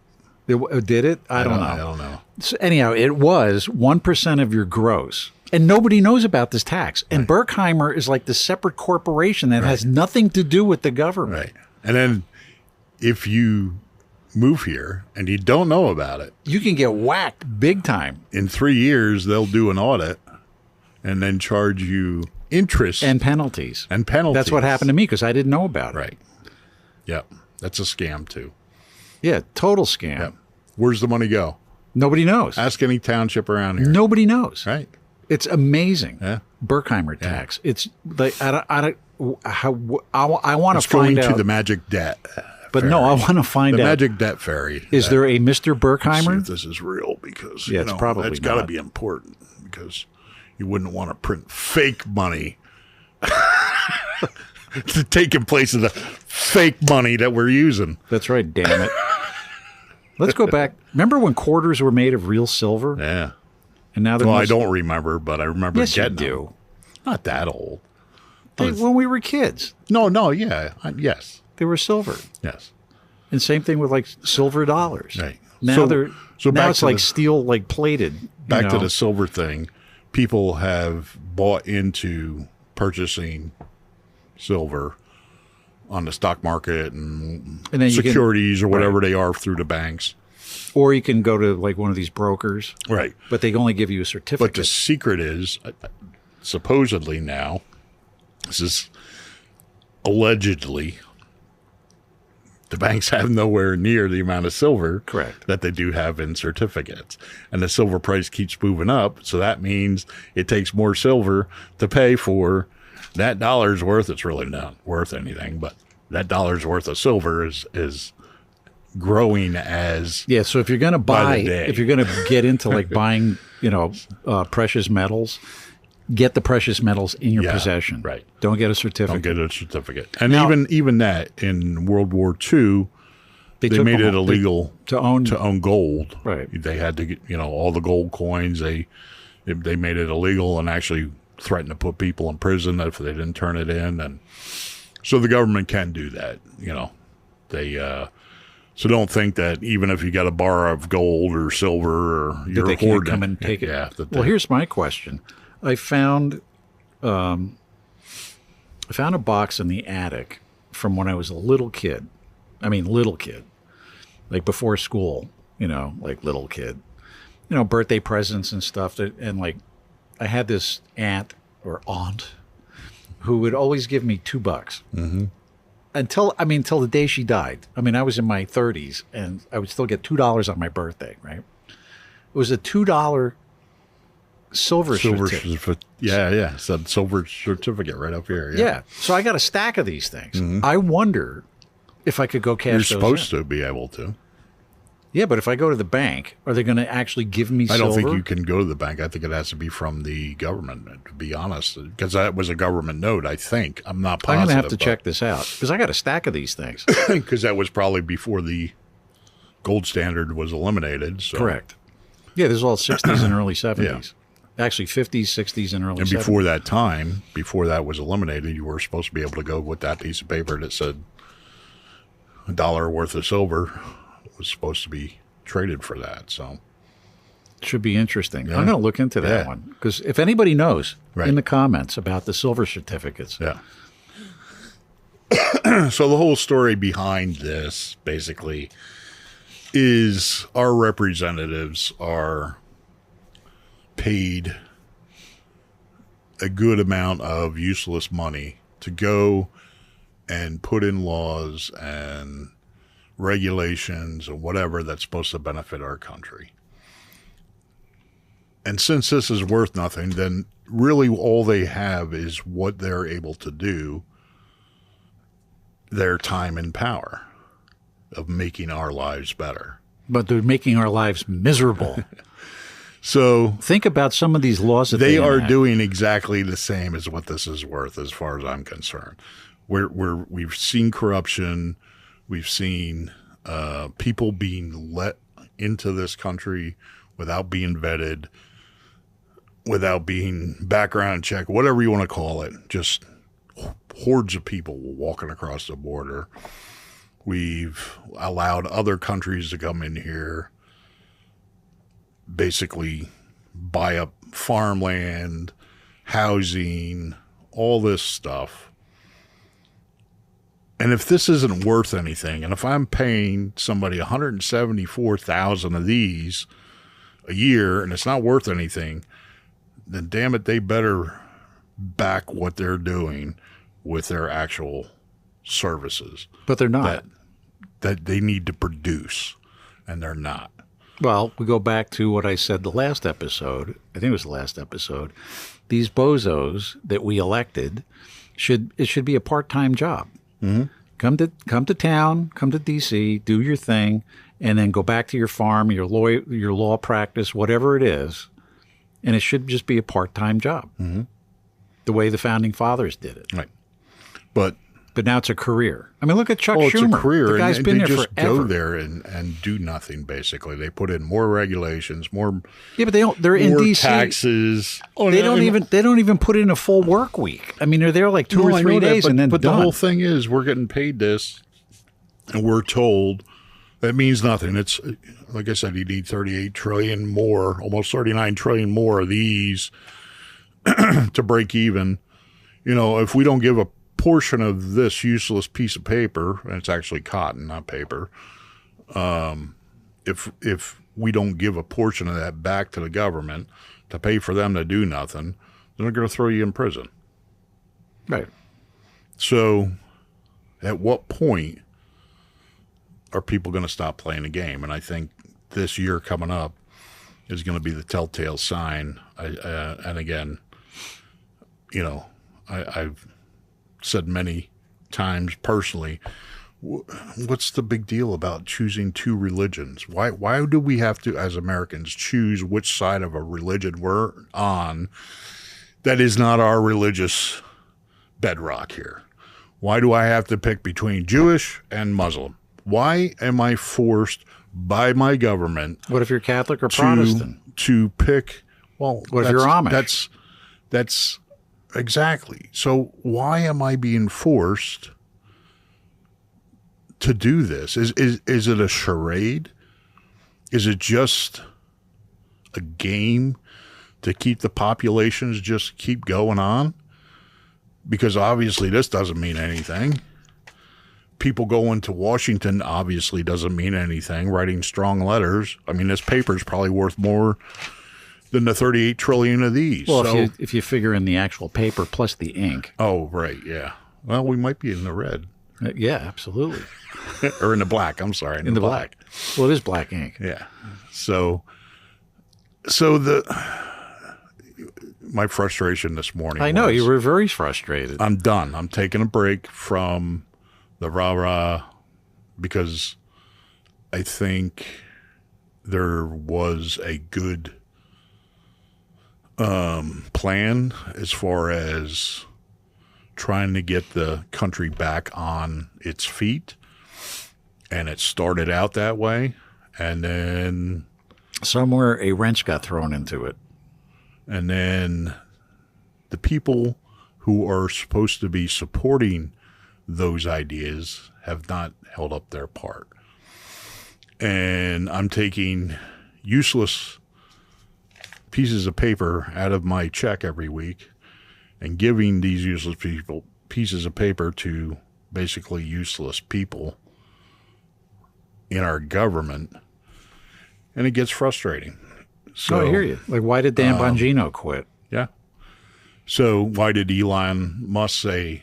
Did it? I don't know. I don't know. So anyhow, it was 1% of your gross. And nobody knows about this tax. And right. Berkheimer is like the separate corporation that has nothing to do with the government. Right. And then if you move here and you don't know about it, you can get whacked big time. In 3 years, they'll do an audit and then charge you interest. And penalties. That's what happened to me because I didn't know about it. Right. Yep. That's a scam, too. Yeah, total scam. Yep. Where's the money go? Nobody knows. Ask any township around here. Nobody knows. Right. It's amazing. Yeah. Berkheimer tax. Yeah. It's like I want to find out. It's going to the magic debt. But ferry. No, I want to find out. The magic debt ferry. Is there a Mr. Berkheimer? See if this is real because it's probably it's got to be important because you wouldn't want to print fake money to take in place of the fake money that we're using. That's right. Damn it. Let's go back. Remember when quarters were made of real silver? Yeah. And now I don't remember, but I remember getting them. You do. Not that old. When we were kids. No, yeah. Yes. They were silver. Yes. And same thing with like silver dollars. Right. Now now it's like steel, like plated. Back to the silver thing. People have bought into purchasing silver on the stock market and securities or whatever they are through the banks. Or you can go to like one of these brokers. Right. But they only give you a certificate. But the secret is, supposedly now, this is allegedly, the banks have nowhere near the amount of silver that they do have in certificates. And the silver price keeps moving up. So that means it takes more silver to pay for that dollar's worth. It's really not worth anything, but that dollar's worth of silver is growing as so if you're going to if you're going to get into like buying precious metals, get the precious metals in your possession. Right. Don't get a certificate. And now, even that in World War II, They made it illegal to own gold. Right. They had to get, all the gold coins. They made it illegal and actually threatened to put people in prison if they didn't turn it in. And so the government can do that. They so don't think that even if you got a bar of gold or silver or you're they can't hoarding, come and take it. Yeah. Well, here's my question. I found a box in the attic from when I was a little kid. I mean, little kid. Like before school, like little kid, birthday presents and stuff. And like, I had this aunt who would always give me $2 mm-hmm. until the day she died. I mean, I was in my 30s and I would still get $2 on my birthday, right? It was a $2 silver certificate. Yeah. It's a silver certificate right up here. Yeah. So I got a stack of these things. Mm-hmm. I wonder if I could go cash those You're supposed to be able to. Yeah, but if I go to the bank, are they going to actually give me silver? I don't think you can go to the bank. I think it has to be from the government, to be honest, because that was a government note, I think. I'm not positive. I'm going to have to check this out because I got a stack of these things. Because that was probably before the gold standard was eliminated. So. Correct. Yeah, this is all 60s and early 70s. Yeah. Actually, 50s, 60s, and early 70s. And before that time, before that was eliminated, you were supposed to be able to go with that piece of paper that said $1 worth of silver was supposed to be traded for that. So should be interesting. Yeah. I'm going to look into that one because if anybody knows in the comments about the silver certificates. Yeah. So the whole story behind this basically is our representatives are paid a good amount of useless money to go and put in laws and regulations or whatever that's supposed to benefit our country. And since this is worth nothing, then really all they have is what they're able to do, their time and power of making our lives better. But they're making our lives miserable. So think about some of these laws that they are doing exactly the same as what this is worth, as far as I'm concerned. We've seen corruption. We've seen people being let into this country without being vetted, without being background checked, whatever you want to call it. Just hordes of people walking across the border. We've allowed other countries to come in here, basically buy up farmland, housing, all this stuff. And if this isn't worth anything, and if I'm paying somebody $174,000 of these a year and it's not worth anything, then damn it, they better back what they're doing with their actual services. But they're not. That they need to produce, and they're not. Well, we go back to what I said the last episode. I think it was the last episode. These bozos that we elected should be a part-time job. Mm-hmm. Come to town, come to D.C., do your thing, and then go back to your farm, your law practice, whatever it is, and it should just be a part-time job. Mm-hmm. The way the founding fathers did it. Right. But now it's a career. I mean, look at Chuck Schumer. It's a career. The guy's been there forever. They just go there and do nothing, basically. They put in more regulations, more but they're in D.C. taxes. They don't even put in a full work week. I mean, they're there like 2 or 3 days and then But done. the whole thing is we're getting paid this, and we're told that means nothing. It's, like I said, you need 38 trillion more, almost 39 trillion more of these to break even. If we don't give a portion of this useless piece of paper, and it's actually cotton, not paper, if we don't give a portion of that back to the government to pay for them to do nothing, then they're going to throw you in prison. Right. So at what point are people going to stop playing the game? And I think this year coming up is going to be the telltale sign. And again, I've said many times personally, what's the big deal about choosing 2 religions? Why do we have to, as Americans, choose which side of a religion we're on that is not our religious bedrock here? Why do I have to pick between Jewish and Muslim? Why am I forced by my government? What if you're Catholic or Protestant? To pick, well, what if you're Amish? That's exactly. So why am I being forced to do this? Is it a charade? Is it just a game to keep the populations just keep going on? Because obviously this doesn't mean anything. People going to Washington obviously doesn't mean anything. Writing strong letters. I mean, this paper is probably worth more than the 38 trillion of these. Well, so, if you figure in the actual paper plus the ink. Oh, right, yeah. Well, we might be in the red. Yeah, absolutely. Or in the black. I'm sorry, in the black. Well, it is black ink. Yeah. So my frustration this morning. I know you were very frustrated. I'm done. I'm taking a break from the rah-rah because I think there was a good plan as far as trying to get the country back on its feet, and it started out that way, and then somewhere a wrench got thrown into it, and then the people who are supposed to be supporting those ideas have not held up their part. And I'm taking useless pieces of paper out of my check every week and giving these useless people pieces of paper to basically useless people in our government. And it gets frustrating. So, I hear you. Like, why did Dan Bongino quit? Yeah. So why did Elon Musk say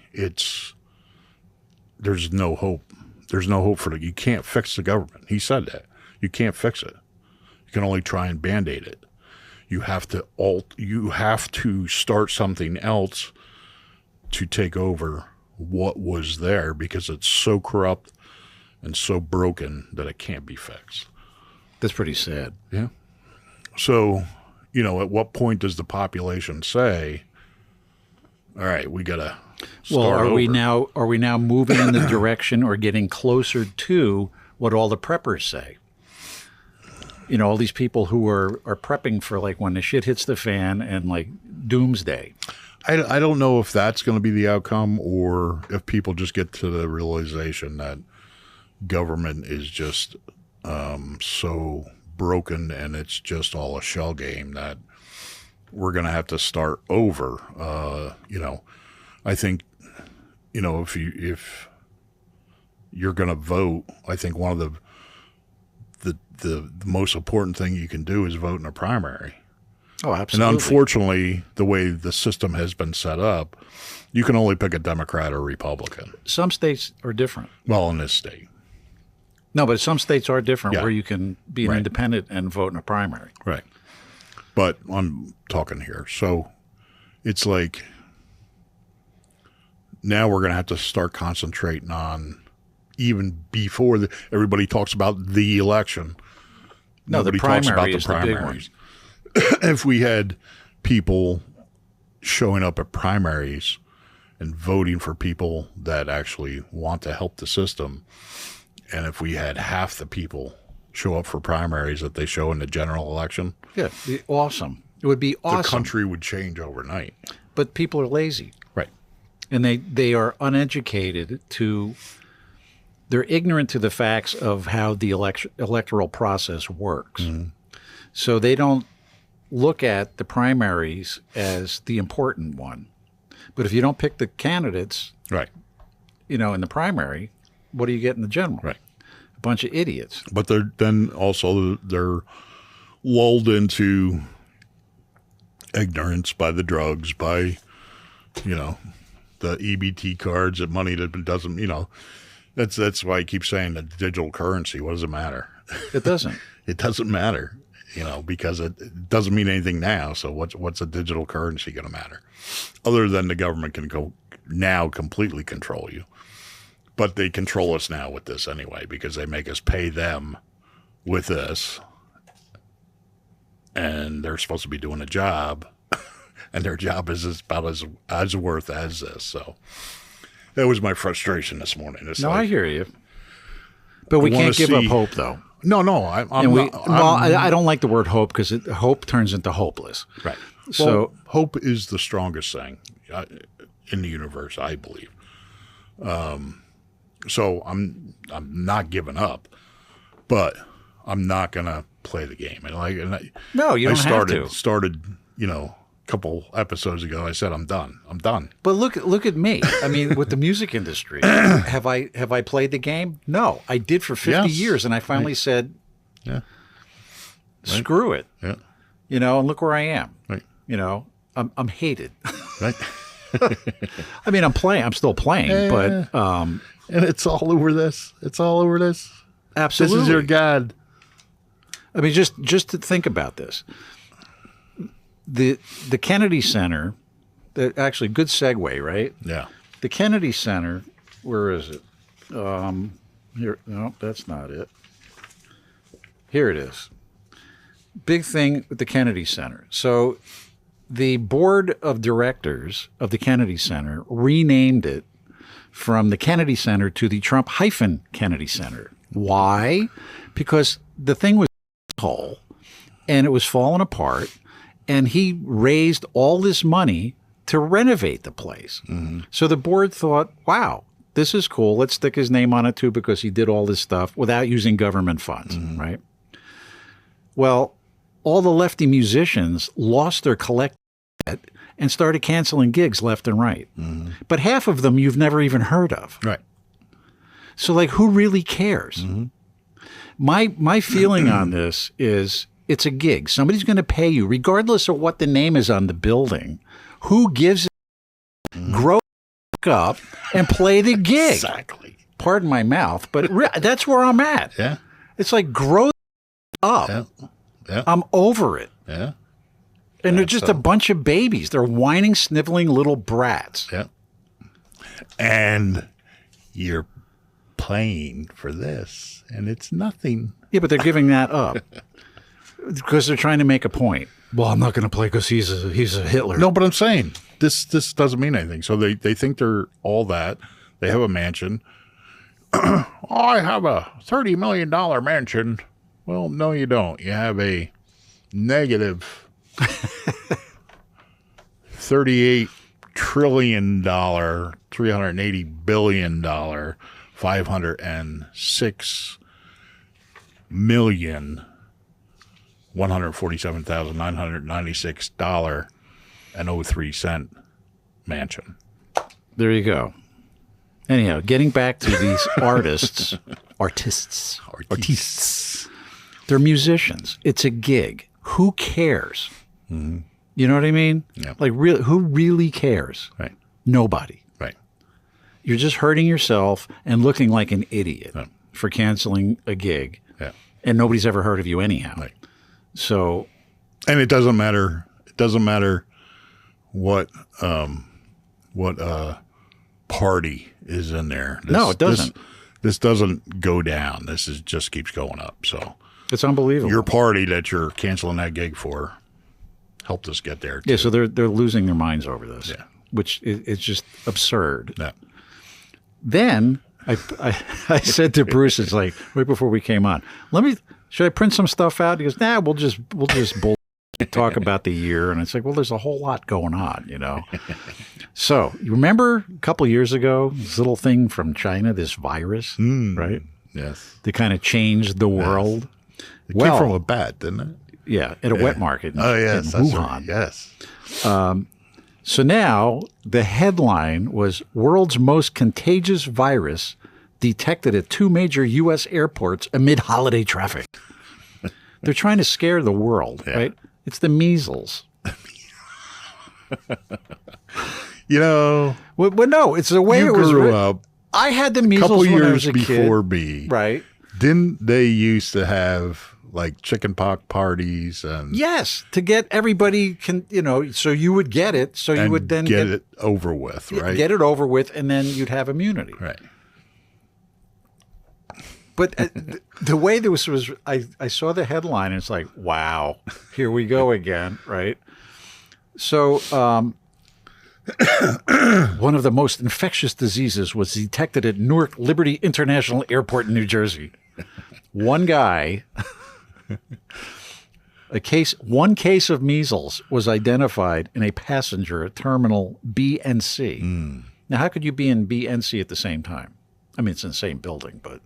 there's no hope? There's no hope you can't fix the government. He said that. You can't fix it. You can only try and Band-Aid it. You have to start something else to take over what was there because it's so corrupt and so broken that it can't be fixed. That's pretty sad. Yeah. So, at what point does the population say, all right, we got to start over? Are we now moving in the direction or getting closer to what all the preppers say? All these people who are prepping for like when the shit hits the fan and like doomsday. I don't know if that's going to be the outcome or if people just get to the realization that government is just so broken and it's just all a shell game that we're going to have to start over. I think, if you're going to vote, I think one of the most important thing you can do is vote in a primary. Oh, absolutely. And unfortunately, the way the system has been set up, you can only pick a Democrat or Republican. Some states are different. Well, in this state. No, but some states are different Yeah. where you can be an independent and vote in a primary. Right. But I'm talking here. So it's like now we're going to have to start concentrating on even before everybody talks about the election. No, Nobody the primary talks about the is the big one. primaries. If we had people showing up at primaries and voting for people that actually want to help the system, and if we had half the people show up for primaries that they show in the general election, yeah, it'd be awesome. It would be awesome. the country would change overnight. But people are lazy. Right. And they are uneducated they're ignorant to the facts of how the electoral process works. Mm-hmm. So they don't look at the primaries as the important one. But if you don't pick the candidates, Right. in the primary, what do you get in the general? Right. A bunch of idiots. But they're lulled into ignorance by the drugs, by, the EBT cards, that money that doesn't, that's why I keep saying the digital currency. What does it matter? It doesn't. It doesn't matter, because it doesn't mean anything now. So what's a digital currency going to matter? Other than the government can go now completely control you. But they control us now with this anyway, because they make us pay them with this. And they're supposed to be doing a job, and their job is about as worth as this. So that was my frustration this morning. I hear you. But we can't give up hope, though. No, I don't like the word hope because hope turns into hopeless. Right. So well, hope is the strongest thing in the universe, I believe. So I'm not giving up, but I'm not gonna play the game. No, you don't have to. Started, a couple episodes ago. I said I'm done. But look at me. I mean, with the music industry, have I played the game? No, I did for 50 years, and I finally said, "Yeah, screw it." Yeah, and look where I am. Right. I'm hated. Right. I mean, I'm still playing, but and it's all over this. Absolutely, this is your God. I mean, just to think about this. The Kennedy Center, actually, good segue, right? Yeah. The Kennedy Center, where is it? Here, no, that's not it. Here it is. Big thing with the Kennedy Center. So the board of directors of the Kennedy Center renamed it from the Kennedy Center to the Trump-Kennedy Center. Why? Because the thing was whole and it was falling apart. And he raised all this money to renovate the place. Mm-hmm. So the board thought, wow, this is cool. Let's stick his name on it too because he did all this stuff without using government funds, right? Well, all the lefty musicians lost their collective debt and started canceling gigs left and right. Mm-hmm. But half of them you've never even heard of. Right. So who really cares? Mm-hmm. My feeling on this is it's a gig. Somebody's going to pay you, regardless of what the name is on the building. Who gives it? Grow up and play the gig. Exactly. Pardon my mouth, but that's where I'm at. Yeah. It's like grow up. Yeah. Yeah. I'm over it. Yeah. And they're just a bunch of babies. They're whining, sniveling little brats. Yeah. And you're playing for this, and it's nothing. Yeah, but they're giving that up. Because they're trying to make a point. Well, I'm not going to play because he's a Hitler. No, but I'm saying this doesn't mean anything. So they think they're all that. They have a mansion. I have a $30 million mansion. Well, no, you don't. You have a negative $38 trillion, $380 billion, $506 million. $147,996.03 mansion. There you go. Anyhow, getting back to these artists. They're musicians. It's a gig. Who cares? Mm-hmm. You know what I mean? Yeah. Who really cares? Right. Nobody. Right. You're just hurting yourself and looking like an idiot for canceling a gig. Yeah. And nobody's ever heard of you anyhow. Right. So, and it doesn't matter. It doesn't matter what party is in there. No, it doesn't. This doesn't go down. Just keeps going up. So it's unbelievable. Your party that you're canceling that gig for helped us get there too. Yeah. So they're losing their minds over this. Yeah. Which is just absurd. Yeah. Then I said to Bruce, it's like right before we came on, should I print some stuff out? He goes, nah, we'll just talk about the year. And it's like, well, there's a whole lot going on, So you remember a couple of years ago, this little thing from China, this virus, right? Yes. They kind of changed the world. It came from a bat, didn't it? Yeah, at a wet market in that's Wuhan. Right. Yes. So now the headline was World's Most Contagious Virus Detected at 2 major U.S. airports amid holiday traffic. They're trying to scare the world, right? It's the measles. Well, no, it's the way you it was grew up. I had the measles couple when years I was a before kid. B. Right. Didn't they used to have like chicken pox parties and yes, to get everybody so you would get it, so you would then get it over with, right? Get it over with, and then you'd have immunity, right? But the way this was, I saw the headline and it's like, wow, here we go again, right? So One of the most infectious diseases was detected at Newark Liberty International Airport in New Jersey. One guy, one case of measles was identified in a passenger at Terminal B and C. Now, how could you be in B and C at the same time? I mean, it's in the same building, but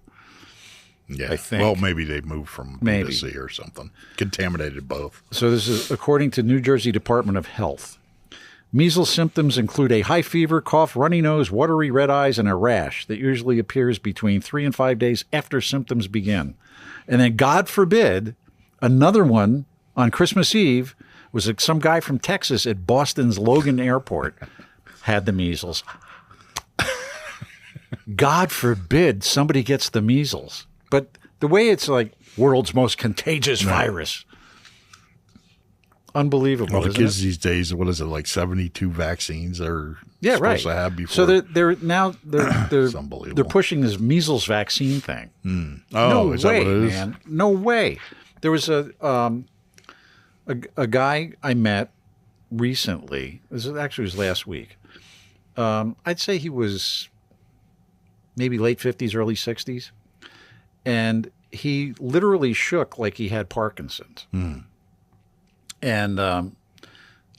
Yeah. I think. Well, maybe they moved from B to C or something. Contaminated both. So this is according to New Jersey Department of Health. Measles symptoms include a high fever, cough, runny nose, watery red eyes, and a rash that usually appears between 3 and 5 days after symptoms begin. And then, God forbid, another one on Christmas Eve was some guy from Texas at Boston's Logan Airport had the measles. God forbid somebody gets the measles. But the way it's like world's most contagious virus. Unbelievable. Well, the isn't kids it? these days, what is it, like 72 vaccines they're Yeah, supposed right. to have before? So they're It's unbelievable. they're pushing this measles vaccine thing. Oh, No is way, that what it is? man. No way. There was a guy I met recently. This was last week. I'd say he was maybe late 50s, early 60s, and he literally shook like he had Parkinson's. And I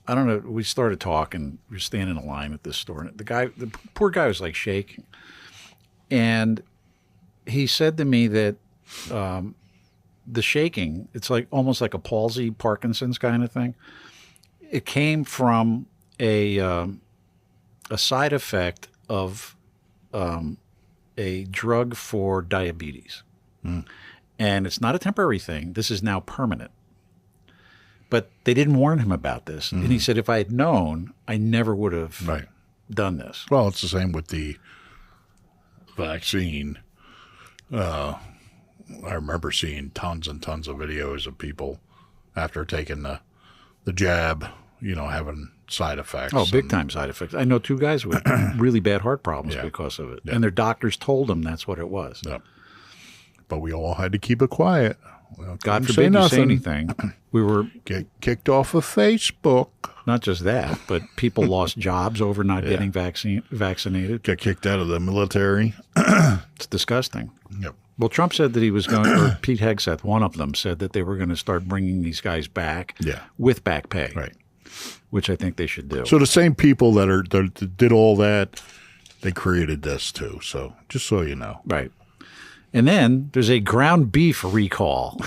don't know. We started talking. We were standing in a line at this store, and the poor guy was like shaking. And he said to me that the shaking, it's like almost like a palsy, Parkinson's kind of thing. It came from a side effect of a drug for diabetes, and it's not a temporary thing. This is now permanent. But they didn't warn him about this. And he said, if I had known, I never would have done this. Well, it's the same with the vaccine. I remember seeing tons and tons of videos of people after taking the jab, having side effects. Oh, big time side effects. I know 2 guys with really bad heart problems because of it. Yeah. And their doctors told them that's what it was. Yep. But we all had to keep it quiet. Well, God couldn't forbid you say nothing. anything. We were Get kicked off of Facebook. not just that, but people lost jobs over not getting vaccinated. Get kicked out of the military. It's disgusting. Yep. Well, Trump said that he was going, or Pete Hegseth, one of them, said that they were going to start bringing these guys back with back pay, Right. which I think they should do. So the same people that did all that, they created this too. So just so you know. Right. And then there's a ground beef recall.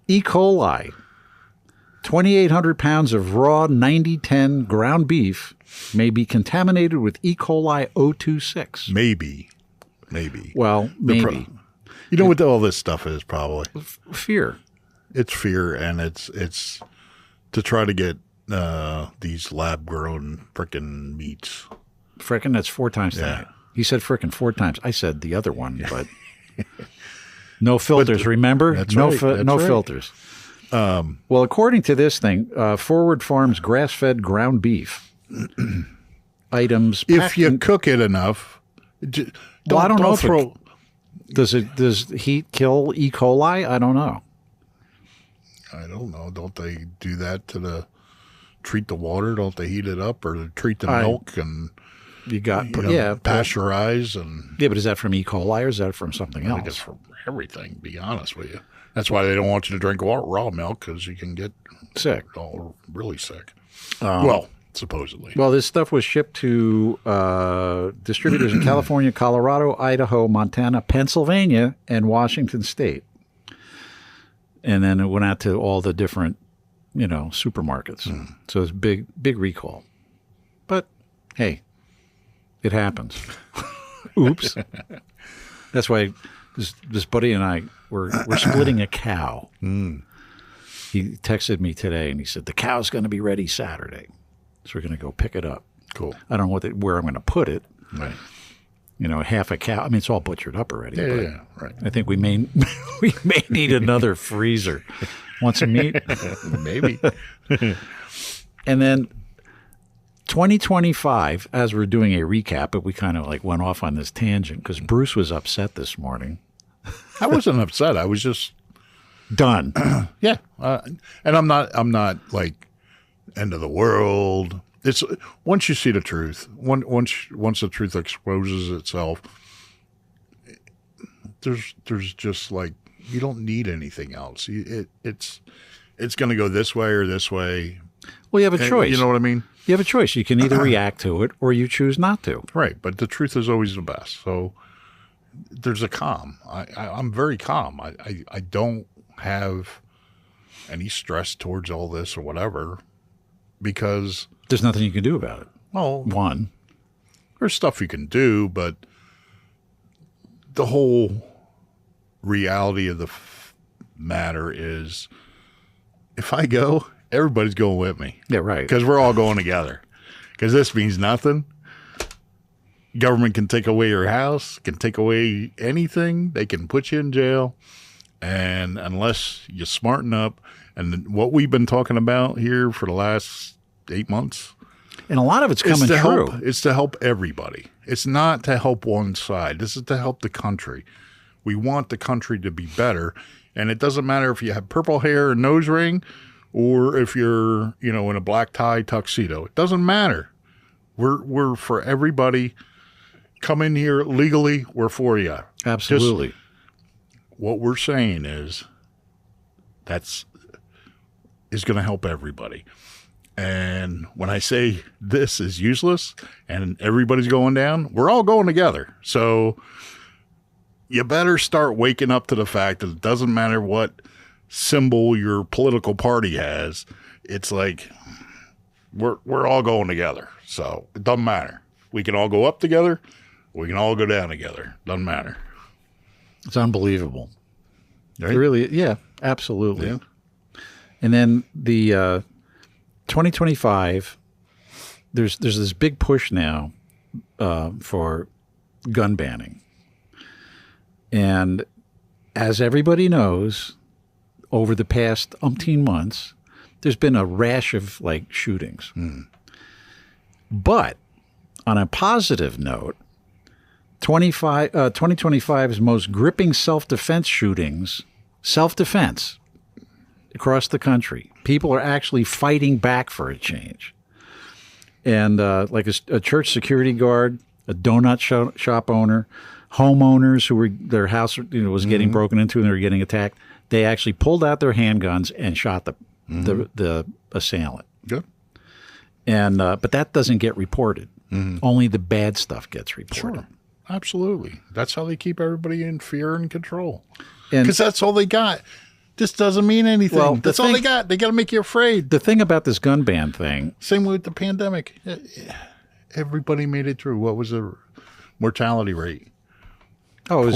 E. coli. 2,800 pounds of raw 9010 ground beef may be contaminated with E. coli 026. Maybe. Well, maybe. You know what all this stuff is probably? Fear. It's fear, and it's to try to get these lab-grown frickin' meats. Frickin', that's 4 times tonight. He said frickin' 4 times. I said the other one, but no filters, remember? That's no right. That's no right. filters. Well, according to this thing, Forward Farms grass-fed ground beef items. If you cook it enough, I don't know if throw. does heat kill E. coli? I don't know. I don't know. Don't they do that treat the water? Don't they heat it up or treat the milk and pasteurize and but is that from E. coli or is that from something I else? think it's from everything. To be honest with you, that's why they don't want you to drink raw milk because you can get Sick. all really sick. Well, supposedly. Well, this stuff was shipped to distributors in California, Colorado, Idaho, Montana, Pennsylvania, and Washington State. And then it went out to all the different, supermarkets. So it's big recall. But hey, it happens. Oops. That's why this buddy and I we're splitting a cow. He texted me today and he said the cow's going to be ready Saturday, so we're going to go pick it up. Cool. I don't know where I'm going to put it. Right. Half a cow. I mean, it's all butchered up already. Yeah. Right. I think we may need another freezer. Want some meat? Maybe. And then 2025, as we're doing a recap, but we kind of went off on this tangent because Bruce was upset this morning. I wasn't upset. I was just Done. yeah. And I'm not like end of the world. It's once you see the truth, once the truth exposes itself, there's just like you don't need anything else. It's going to go this way or this way. Well, you have a choice. You know what I mean? You have a choice. You can either react to it or you choose not to. Right, but the truth is always the best. So there's a calm. I'm very calm. I don't have any stress towards all this or whatever because there's nothing you can do about it. Well, one, there's stuff you can do, but the whole reality of the matter is if I go, everybody's going with me. Yeah, right. Because we're all going together. Because this means nothing. Government can take away your house, can take away anything. They can put you in jail. And unless you smarten up, and what we've been talking about here for the last 8 months. And a lot of it's coming true. It's to help everybody. It's not to help one side. This is to help the country. We want the country to be better. And it doesn't matter if you have purple hair and nose ring or if you're, in a black tie tuxedo. It doesn't matter. We're for everybody. Come in here legally. We're for you. Absolutely. Just what we're saying is is going to help everybody. And when I say this is useless and everybody's going down, we're all going together. So you better start waking up to the fact that it doesn't matter what symbol your political party has. It's like we're all going together. So it doesn't matter. We can all go up together. We can all go down together. Doesn't matter. It's unbelievable. Right? It really, yeah, absolutely. Yeah. And then the 2025, there's this big push now for gun banning. And as everybody knows, over the past umpteen months, there's been a rash of shootings. But on a positive note, 2025's most gripping self-defense shootings, self-defense across the country. People are actually fighting back for a change. And like a church security guard, a donut shop owner, homeowners who were their house was getting broken into and they were getting attacked, they actually pulled out their handguns and shot the assailant. Good. And but that doesn't get reported. Only the bad stuff gets reported. Sure. Absolutely. That's how they keep everybody in fear and control. And because that's all they got. This doesn't mean anything. Well, that's all they got. They got to make you afraid. The thing about this gun ban thing. Same with the pandemic. Everybody made it through. What was the mortality rate? Oh, it was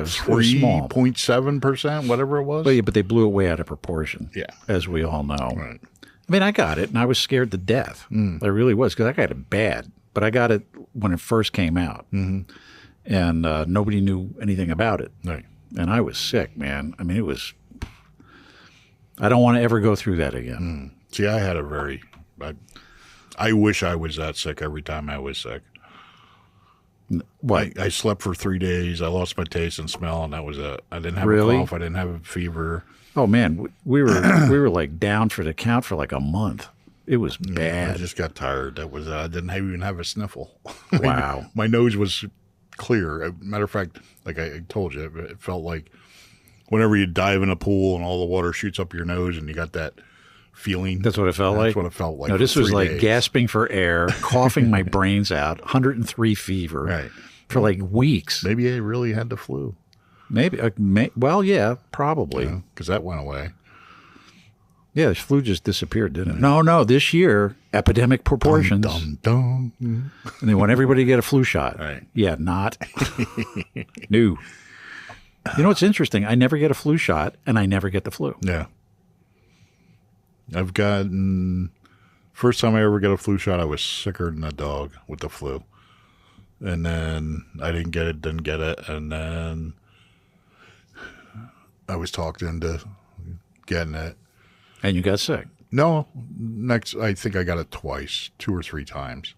small. 0.7%, whatever it was. But they blew it way out of proportion. Yeah. As we all know. Right. I mean, I got it, and I was scared to death. I really was, because I got it bad. But I got it when it first came out. And nobody knew anything about it. Right. And I was sick, man. I mean, it was... I don't want to ever go through that again. See, I had I wish I was that sick every time I was sick. What? I slept for 3 days. I lost my taste and smell, and that was it. I didn't have Really? a cough. I didn't have a fever. Oh, man. We were down for the count for a month. It was bad. I just got tired. That was I didn't even have a sniffle. Wow. My nose was clear. Matter of fact, like I told you, it felt like whenever you dive in a pool and all the water shoots up your nose and you got that feeling. That's what it felt like? That's what it felt like. No, this was 3 days. gasping for air, coughing my brains out, 103 fever Right. for weeks. Maybe I really had the flu. Maybe. Well, yeah, probably. Because that went away. Yeah, the flu just disappeared, didn't it? No, this year, epidemic proportions. Dum, dum, dum. And they want everybody to get a flu shot. Right. Yeah, not. No. You know what's interesting? I never get a flu shot, and I never get the flu. Yeah. I've gotten... First time I ever got a flu shot, I was sicker than a dog with the flu. And then I didn't get it, and then I was talked into getting it. And you got sick. No, I think I got it twice, 2 or 3 times.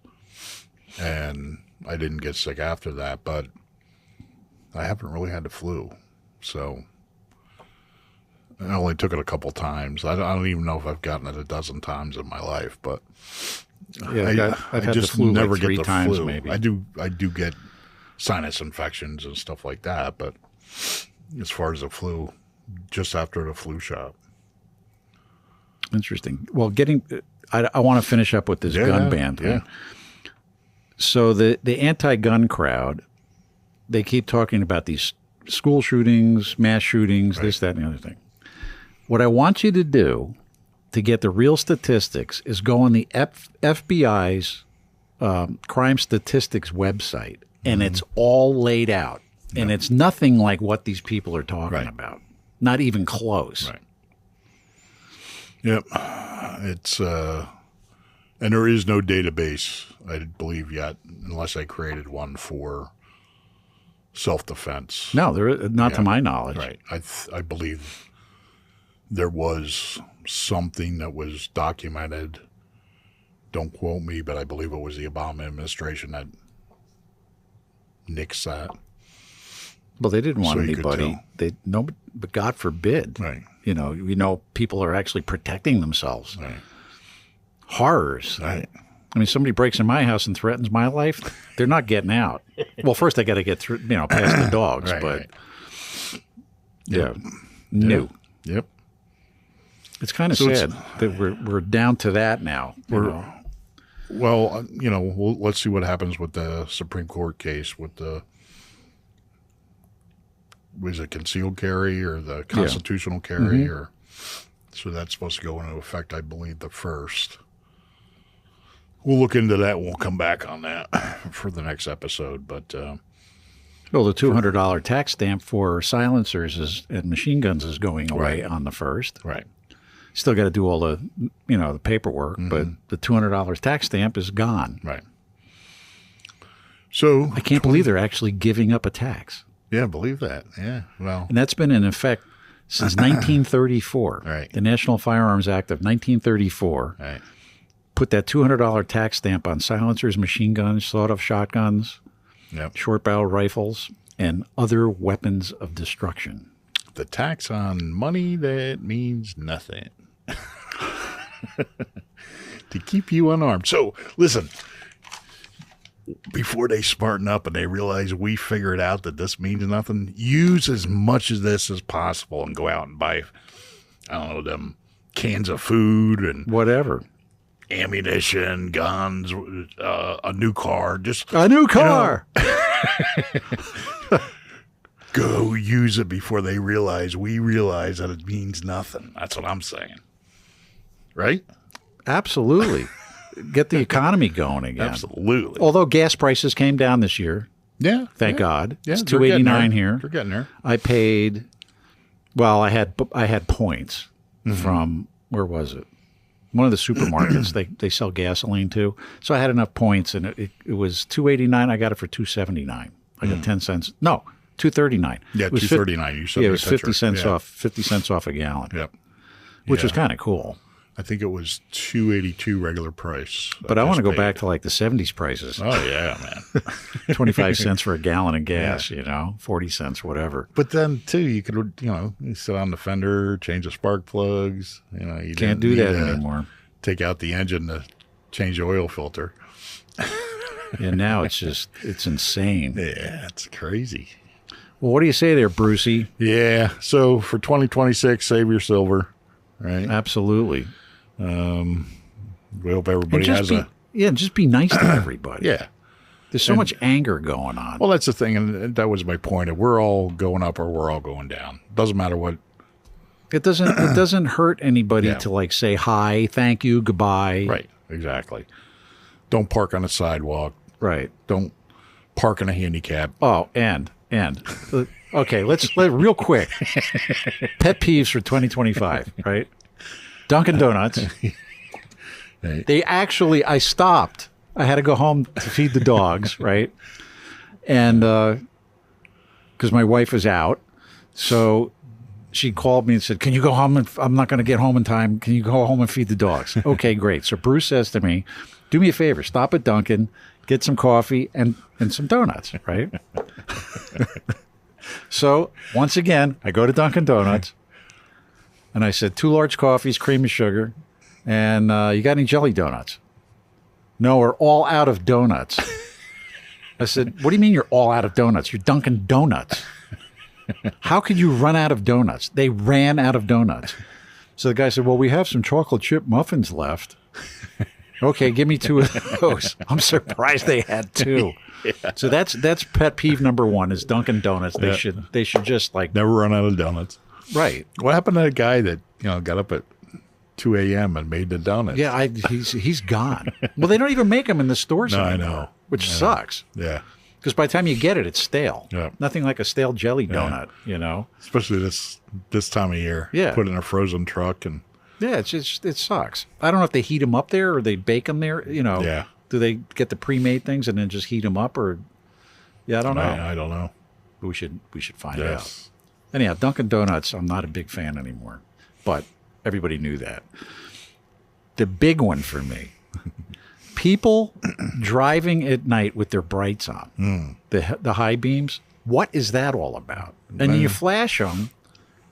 And I didn't get sick after that, but I haven't really had the flu. So I only took it a couple times. I don't even know if I've gotten it a dozen times in my life, but Yeah, I've had just the flu never like 3 get the times, flu. maybe. I do get sinus infections and stuff like that, but as far as the flu, just after the flu shot. Interesting. Well, I want to finish up with this gun ban thing. Yeah. So the anti-gun crowd, they keep talking about these school shootings, mass shootings, this, that, and the other thing. What I want you to do to get the real statistics is go on the FBI's crime statistics website, and it's all laid out. And it's nothing like what these people are talking about. Not even close. Right. Yep. It's and there is no database, I believe, yet, unless I created one for self-defense. No, not to my knowledge. Right. I believe there was something that was documented. Don't quote me, but I believe it was the Obama administration that nixed that. Well, they didn't want So you could anybody. But God forbid. Right. You know, people are actually protecting themselves. Right. Horrors. Right. I mean, somebody breaks in my house and threatens my life, they're not getting out. Well, first they got to get through, past the dogs. Right, but right. yeah, no. Yep. It's kind of So sad that we're down to that now. Well, let's see what happens with the Supreme Court case with was it concealed carry or the constitutional carry, or so that's supposed to go into effect, I believe, the 1st. We'll look into that. We'll come back on that for the next episode. But well, the $200 tax stamp for silencers and machine guns is going away on the 1st. Right. Still got to do all the the paperwork, but the $200 tax stamp is gone. Right. So I can't believe they're actually giving up a tax. Yeah, believe that. Yeah. Well, and that's been in effect since 1934. Right. The National Firearms Act of 1934 right. put that $200 tax stamp on silencers, machine guns, sawed-off shotguns, short-barrel rifles, and other weapons of destruction. The tax on money that means nothing. To keep you unarmed. So, listen, before they smarten up and they realize we figured out that this means nothing, use as much of this as possible and go out and buy, them cans of food and whatever. Ammunition, guns, a new car. Just a new car. Go use it before we realize that it means nothing. That's what I'm saying. Right? Absolutely. Get the economy going again. Absolutely. Although gas prices came down this year. Yeah. Thank God. Yeah, it's $2.89 here. They're getting there. I paid, well, I had points from, where was it? One of the supermarkets. They sell gasoline too. So I had enough points, and it was $2.89. I got it for $2.79. I got 10 cents. No, $2.39. Yeah, $2.39. You said it was 50 cents off. 50 cents off a gallon. Yep. Which was kind of cool. I think it was $2.82 regular price. But I want to go back to like the 70s prices. Oh yeah, man. 25 cents for a gallon of gas. 40 cents, whatever. But then too, you could you sit on the fender, change the spark plugs. You can't do that anymore. Take out the engine to change the oil filter. And now it's insane. Yeah, it's crazy. Well, what do you say there, Brucey? Yeah. So for 2026, save your silver. Right. Absolutely. We hope everybody has just be nice to everybody. Yeah. There's so much anger going on. Well, that's the thing, and that was my point. We're all going up or we're all going down. Doesn't matter what. It doesn't hurt anybody to say hi, thank you, goodbye. Right. Exactly. Don't park on a sidewalk. Right. Don't park in a handicap. Oh, and okay, let's real quick. Pet peeves for 2025, right? Dunkin Donuts. Right. I stopped. I had to go home to feed the dogs, right? And because my wife was out, so she called me and said, "Can you go home? I'm not going to get home in time. Can you go home and feed the dogs?" Okay, great. So Bruce says to me, "Do me a favor. Stop at Dunkin', get some coffee and some donuts," right? So once again, I go to Dunkin' Donuts. And I said, 2 large coffees, cream and sugar. And you got any jelly donuts? No, we're all out of donuts. I said, what do you mean you're all out of donuts? You're Dunkin' Donuts. How could you run out of donuts? They ran out of donuts. So the guy said, well, we have some chocolate chip muffins left. Okay, give me 2 of those. I'm surprised they had 2. Yeah. So that's pet peeve number 1 is Dunkin' Donuts. They should just like never run out of donuts. Right. What happened to that guy that got up at 2 a.m. and made the donuts? Yeah, he's gone. Well, they don't even make them in the stores anymore. I know, which sucks. Yeah. Because by the time you get it, it's stale. Yeah. Nothing like a stale jelly donut, Especially this time of year. Yeah. Put in a frozen truck and. Yeah, it sucks. I don't know if they heat them up there or they bake them there. Yeah. Do they get the pre-made things and then just heat them up or? Yeah, I don't know. I don't know. But we should find out. Anyhow, Dunkin' Donuts, I'm not a big fan anymore, but everybody knew that. The big one for me. People driving at night with their brights on, the high beams. What is that all about? And you flash them,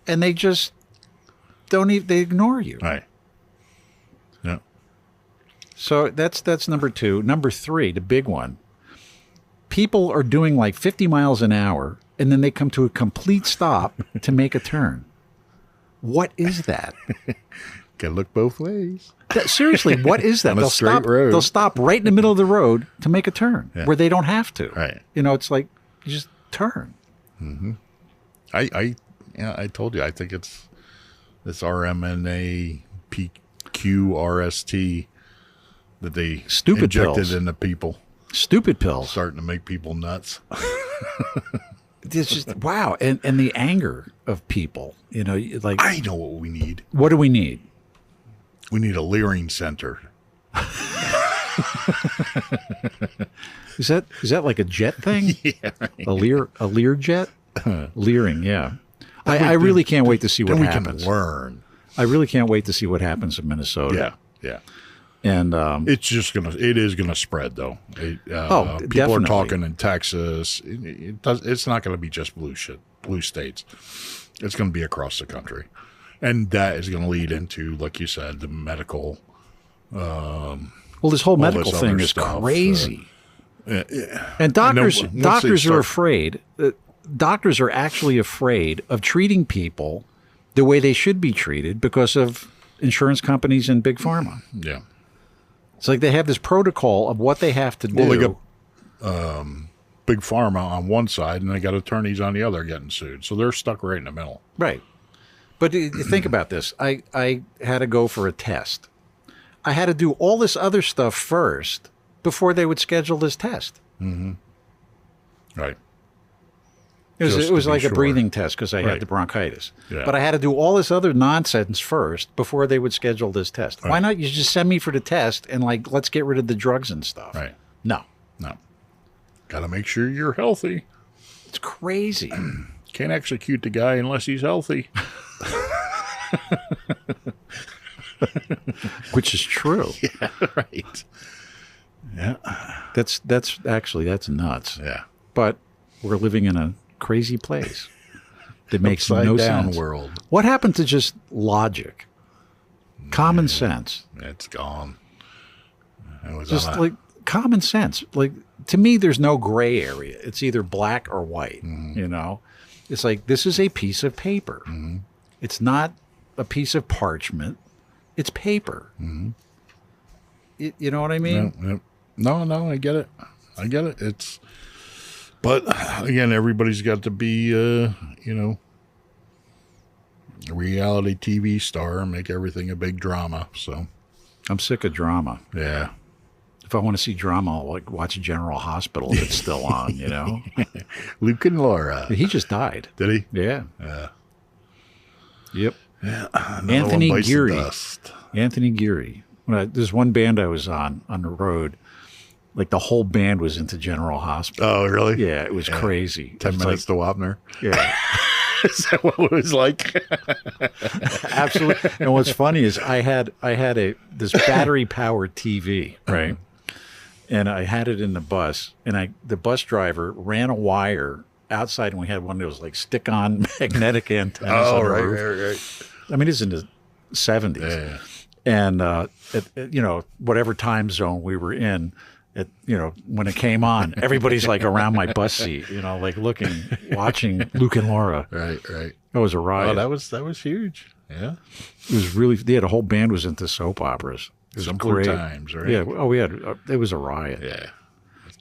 and they just they ignore you. Right. Yeah. So that's number 2. Number 3, the big one. People are doing like 50 miles an hour, and then they come to a complete stop to make a turn. What is that? Gotta look both ways. Seriously, what is that? On a straight road. They'll stop right in the middle of the road to make a turn where they don't have to. Right. It's like you just turn. Mm-hmm. I told you. I think it's this RMNA PQRST that they injected pills into people. Stupid pills. Starting to make people nuts. It's just wow, and the anger of people. Like I know what we need. What do we need? We need a Leering Center. Is that like a jet thing? Yeah, right. A Lear jet? Leering, yeah. I really can't wait to see what happens. We can learn. I really can't wait to see what happens in Minnesota. Yeah. And it is gonna spread though. People definitely. are talking in Texas. It's not going to be just blue states. It's going to be across the country, and that is going to lead into, like you said, the medical. Well, this whole medical thing is crazy. And doctors are afraid. Doctors are actually afraid of treating people the way they should be treated because of insurance companies and big pharma. Yeah. It's like they have this protocol of what they have to do. Well, they got big pharma on one side, and they got attorneys on the other getting sued. So they're stuck right in the middle. Right. But think about this. I had to go for a test. I had to do all this other stuff first before they would schedule this test. Mm-hmm. Right. It was like a breathing test because I had the bronchitis. Yeah. But I had to do all this other nonsense first before they would schedule this test. Right. Why not you just send me for the test and let's get rid of the drugs and stuff? Right. No. Got to make sure you're healthy. It's crazy. Can't execute the guy unless he's healthy. Which is true. Yeah, right. Yeah. That's nuts. Yeah. But we're living in a crazy place that makes Upside no down sense. World. What happened to just logic? Common sense. It's gone. It was just like common sense. Like to me, there's no gray area. It's either black or white. Mm-hmm. It's like this is a piece of paper. Mm-hmm. It's not a piece of parchment. It's paper. Mm-hmm. You know what I mean? No, I get it. It's, but again, everybody's got to be, a reality TV star and make everything a big drama. So I'm sick of drama. Yeah. If I want to see drama, I'll watch General Hospital that's still on, Luke and Laura. He just died. Did he? Yeah. Yep. Yeah. Anthony Geary. Anthony Geary. There's one band I was on the road. Like the whole band was into General Hospital. Oh, really? Yeah, it was crazy. 10 minutes to Wapner. Yeah. Is that what it was like? Absolutely. And what's funny is I had this battery powered TV, right? And I had it in the bus, and the bus driver ran a wire outside, and we had one of those stick on magnetic antennas. Oh, on the right. I mean, he's in his 70s. Yeah. And, whatever time zone we were in, when it came on, everybody's like around my bus seat, like watching Luke and Laura. Right. That was a riot. Oh, that was huge. Yeah. It was really, they had a whole band was into soap operas. It was Simpler great. times, right? Yeah. Oh, we had, it was a riot. Yeah.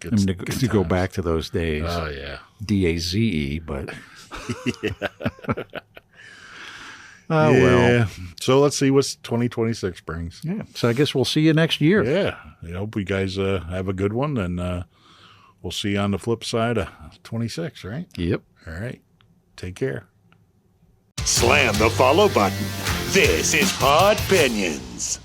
I mean, to go back to those days. Oh, yeah. DAZE, but. Oh, yeah. Well. So let's see what 2026 brings. Yeah. So I guess we'll see you next year. Yeah. I hope you guys have a good one, and we'll see you on the flip side of 26, right? Yep. All right. Take care. Slam the follow button. This is Podpinions.